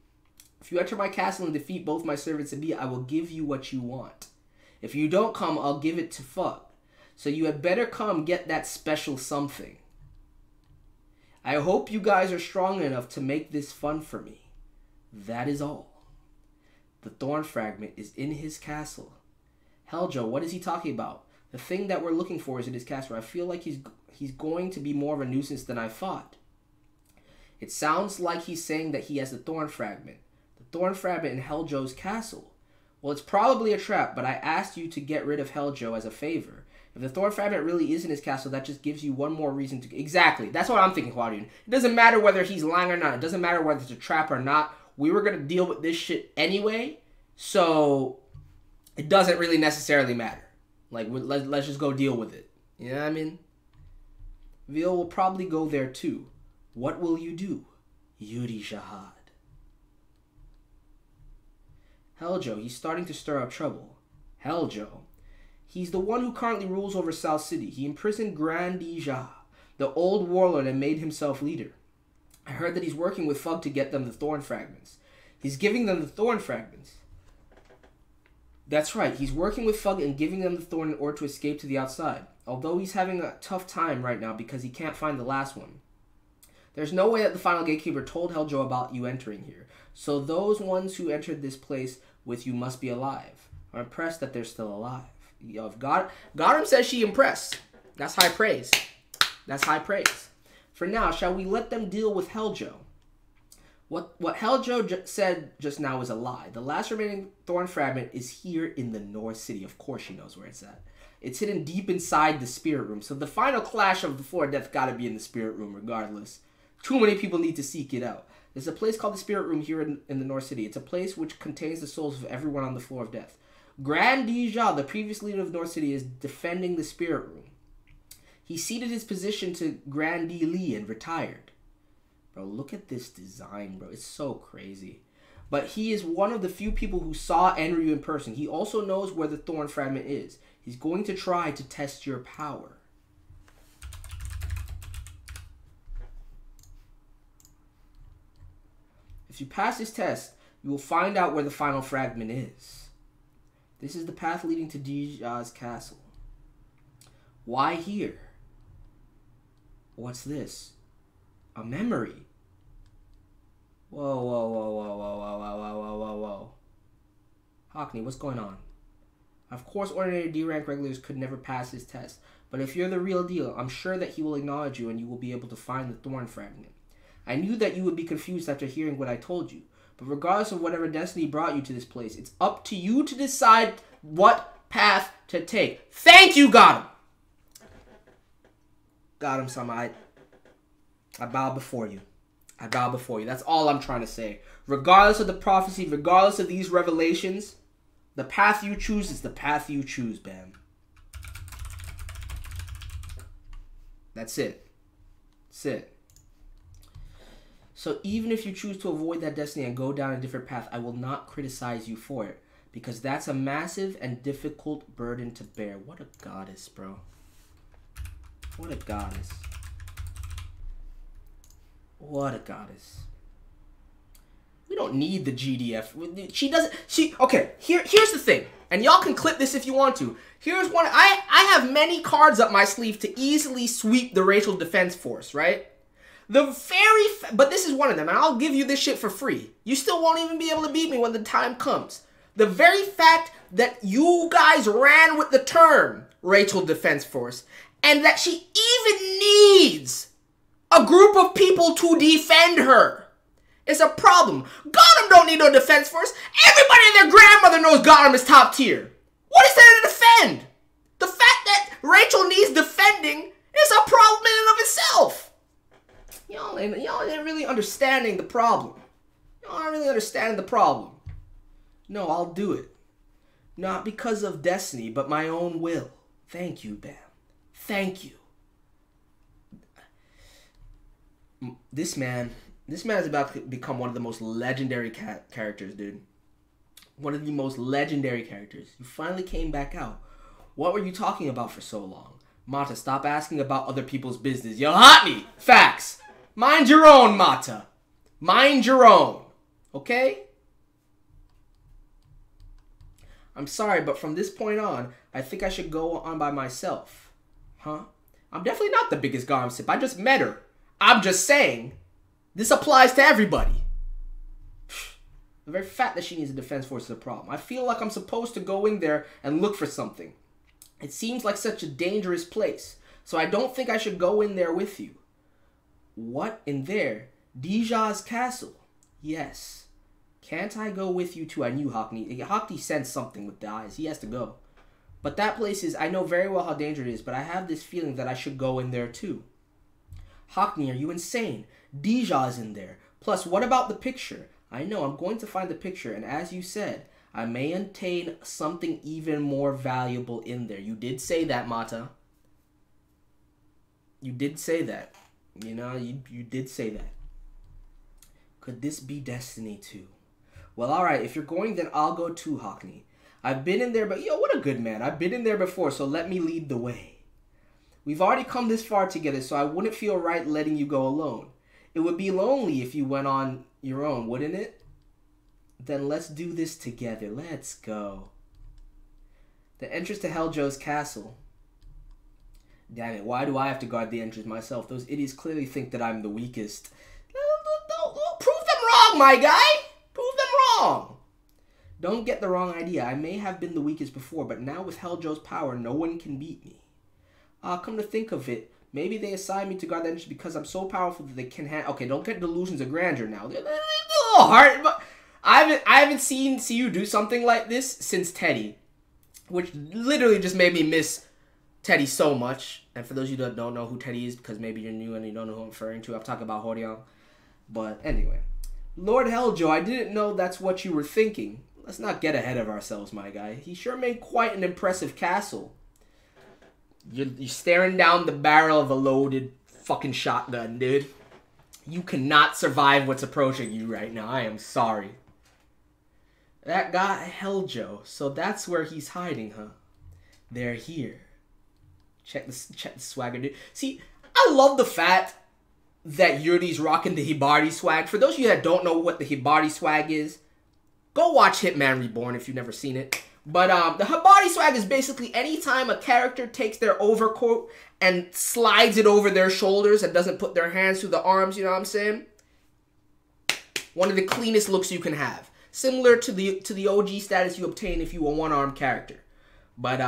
If you enter my castle and defeat both my servants and me, I will give you what you want. If you don't come, I'll give it to Fug. So you had better come get that special something. I hope you guys are strong enough to make this fun for me. That is all. The thorn fragment is in his castle. Helljo, what is he talking about? The thing that we're looking for is in his castle. I feel like he's going to be more of a nuisance than I thought. It sounds like he's saying that he has the thorn fragment. The thorn fragment in Helljo's castle. Well, it's probably a trap, but I asked you to get rid of Helljo as a favor. If the thorn fragment really is in his castle, that just gives you one more reason to... Exactly. That's what I'm thinking, Claudian. It doesn't matter whether he's lying or not. It doesn't matter whether it's a trap or not. We were going to deal with this shit anyway, so it doesn't really necessarily matter. Like, let's just go deal with it. You know what I mean? Veal will probably go there too. What will you do? Yuri Shahad. Helljo, he's starting to stir up trouble. Helljo. He's the one who currently rules over South City. He imprisoned Grandija, the old warlord and made himself leader. I heard that he's working with Fug to get them the thorn fragments. He's giving them the thorn fragments. That's right, he's working with Fug and giving them the thorn in order to escape to the outside. Although he's having a tough time right now because he can't find the last one. There's no way that the final gatekeeper told Heljo about you entering here. So those ones who entered this place with you must be alive. I'm impressed that they're still alive. Yo, if Gotham says she impressed. That's high praise. That's high praise. For now, shall we let them deal with Heljo? What Heljo said just now is a lie. The last remaining thorn fragment is here in the North City. Of course she knows where it's at. It's hidden deep inside the spirit room. So the final clash of the floor of death gotta be in the spirit room regardless. Too many people need to seek it out. There's a place called the spirit room here in the North City. It's a place which contains the souls of everyone on the floor of death. Grand Dija, the previous leader of North City, is defending the spirit room. He ceded his position to Grand D Lee and retired. Bro, look at this design, bro. It's so crazy. But he is one of the few people who saw ENRYU in person. He also knows where the thorn fragment is. He's going to try to test your power. If you pass this test, you will find out where the final fragment is. This is the path leading to Dija's castle. Why here? What's this? A memory. Whoa, whoa, whoa, whoa, whoa, whoa, whoa, whoa, whoa, whoa, whoa. Hockney, what's going on? Of course, ordinary D-rank regulars could never pass this test. But if you're the real deal, I'm sure that he will acknowledge you and you will be able to find the thorn fragment. I knew that you would be confused after hearing what I told you. But regardless of whatever destiny brought you to this place, it's up to you to decide what path to take. Thank you, Gotham! Gotham-sama, I bow before you. I bow before you. That's all I'm trying to say. Regardless of the prophecy, regardless of these revelations, the path you choose is the path you choose, Bam. That's it. That's it. So even if you choose to avoid that destiny and go down a different path, I will not criticize you for it. Because that's a massive and difficult burden to bear. What a goddess, bro. What a goddess. What a goddess. We don't need the GDF. She doesn't. Okay, here's the thing. And y'all can clip this if you want to. Here's one. I have many cards up my sleeve to easily sweep the Racial Defense Force, right? But this is one of them, and I'll give you this shit for free. You still won't even be able to beat me when the time comes. The very fact that you guys ran with the term Racial Defense Force, and that she even needs a group of people to defend her, is a problem. Gotham don't need no defense force. Everybody and their grandmother knows Gotham is top tier. What is there to defend? The fact that Rachel needs defending is a problem in and of itself. Y'all ain't really understanding the problem. Y'all aren't really understanding the problem. No, I'll do it. Not because of destiny, but my own will. Thank you, Bam. Thank you. This man is about to become one of the most legendary characters, dude. One of the most legendary characters. You finally came back out. What were you talking about for so long? Mata, stop asking about other people's business. Yo, Hotney! Facts! Mind your own, Mata. Mind your own. Okay? I'm sorry, but from this point on, I think I should go on by myself. Huh? I'm definitely not the biggest Gotham sip. I just met her. I'm just saying, this applies to everybody. The very fact that she needs a defense force is a problem. I feel like I'm supposed to go in there and look for something. It seems like such a dangerous place, so I don't think I should go in there with you. What? In there? Dija's castle? Yes. Can't I go with you too? I knew Hockney. Hockney sensed something with the eyes. He has to go. But that place is, I know very well how dangerous it is, but I have this feeling that I should go in there too. Hockney, are you insane? Dija is in there. Plus, what about the picture? I know, I'm going to find the picture, and as you said, I may obtain something even more valuable in there. You did say that, Mata. You did say that. You know, you did say that. Could this be destiny too? Well, alright, if you're going, then I'll go too, Hockney. I've been in there, but yo, what a good man. I've been in there before, so let me lead the way. We've already come this far together, so I wouldn't feel right letting you go alone. It would be lonely if you went on your own, wouldn't it? Then let's do this together. Let's go. The entrance to Helljo's castle. Damn it, why do I have to guard the entrance myself? Those idiots clearly think that I'm the weakest. Prove them wrong, my guy! Prove them wrong! Don't get the wrong idea. I may have been the weakest before, but now with Helljo's power, no one can beat me. Come to think of it, maybe they assigned me to guard the entrance because I'm so powerful that they can handle... Okay, don't get delusions of grandeur now. They're a little hard, but I haven't seen you do something like this since Teddy, which literally just made me miss Teddy so much. And for those of you that don't know who Teddy is, because maybe you're new and you don't know who I'm referring to, I'm talking about Horion. But anyway, Lord Helljo, I didn't know that's what you were thinking. Let's not get ahead of ourselves, my guy. He sure made quite an impressive castle. You're staring down the barrel of a loaded fucking shotgun, dude. You cannot survive what's approaching you right now. I am sorry. That guy, Helljo. So that's where he's hiding, huh? They're here. Check the swagger, dude. See, I love the fact that Yuri's rocking the Hibari swag. For those of you that don't know what the Hibari swag is, go watch Hitman Reborn if you've never seen it. But the Hibari swag is basically anytime a character takes their overcoat and slides it over their shoulders and doesn't put their hands through the arms, you know what I'm saying? One of the cleanest looks you can have. Similar to the OG status you obtain if you were a one-armed character. But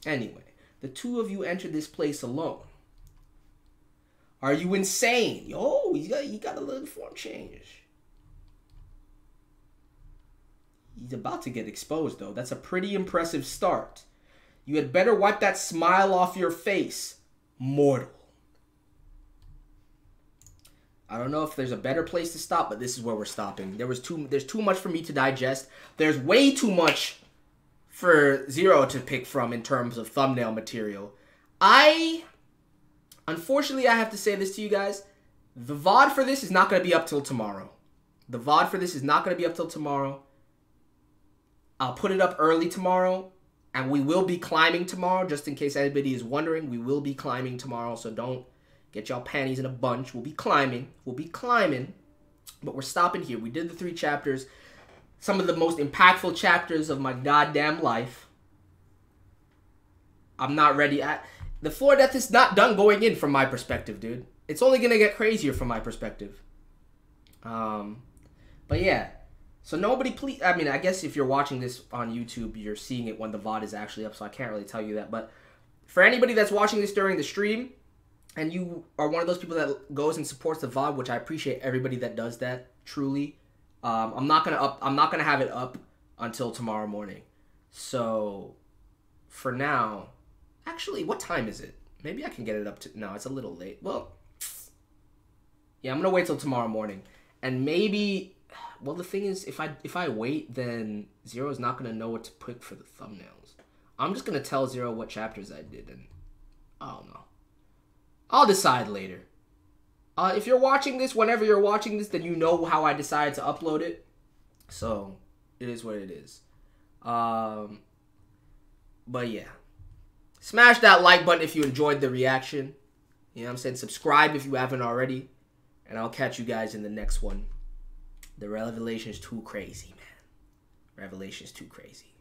anyway, the two of you entered this place alone. Are you insane? Yo, he got a little form change. He's about to get exposed, though. That's a pretty impressive start. You had better wipe that smile off your face, mortal. I don't know if there's a better place to stop, but this is where we're stopping. There's too much for me to digest. There's way too much for Zero to pick from in terms of thumbnail material. Unfortunately, I have to say this to you guys. The VOD for this is not going to be up till tomorrow. The VOD for this is not going to be up till tomorrow. I'll put it up early tomorrow, and we will be climbing tomorrow, just in case anybody is wondering. We will be climbing tomorrow, so don't get y'all panties in a bunch. We'll be climbing. But we're stopping here. We did the 3 chapters. Some of the most impactful chapters of my goddamn life. I'm not ready. The floor death is not done going in from my perspective, dude. It's only going to get crazier from my perspective. But yeah. So nobody please... I mean, I guess if you're watching this on YouTube, you're seeing it when the VOD is actually up, so I can't really tell you that. But for anybody that's watching this during the stream, and you are one of those people that goes and supports the VOD, which I appreciate everybody that does that, truly. I'm not gonna have it up until tomorrow morning. So for now, actually, what time is it? Maybe I can get it up to... No, it's a little late. Well, yeah, I'm gonna wait till tomorrow morning, and maybe... Well, the thing is, if I wait, then Zero's not gonna know what to pick for the thumbnails. I'm just gonna tell Zero what chapters I did, and I don't know. I'll decide later. If you're watching this, whenever you're watching this, then you know how I decided to upload it. So, it is what it is. But yeah. Smash that like button if you enjoyed the reaction. You know what I'm saying? Subscribe if you haven't already. And I'll catch you guys in the next one. The Revelation is too crazy, man. Revelation is too crazy.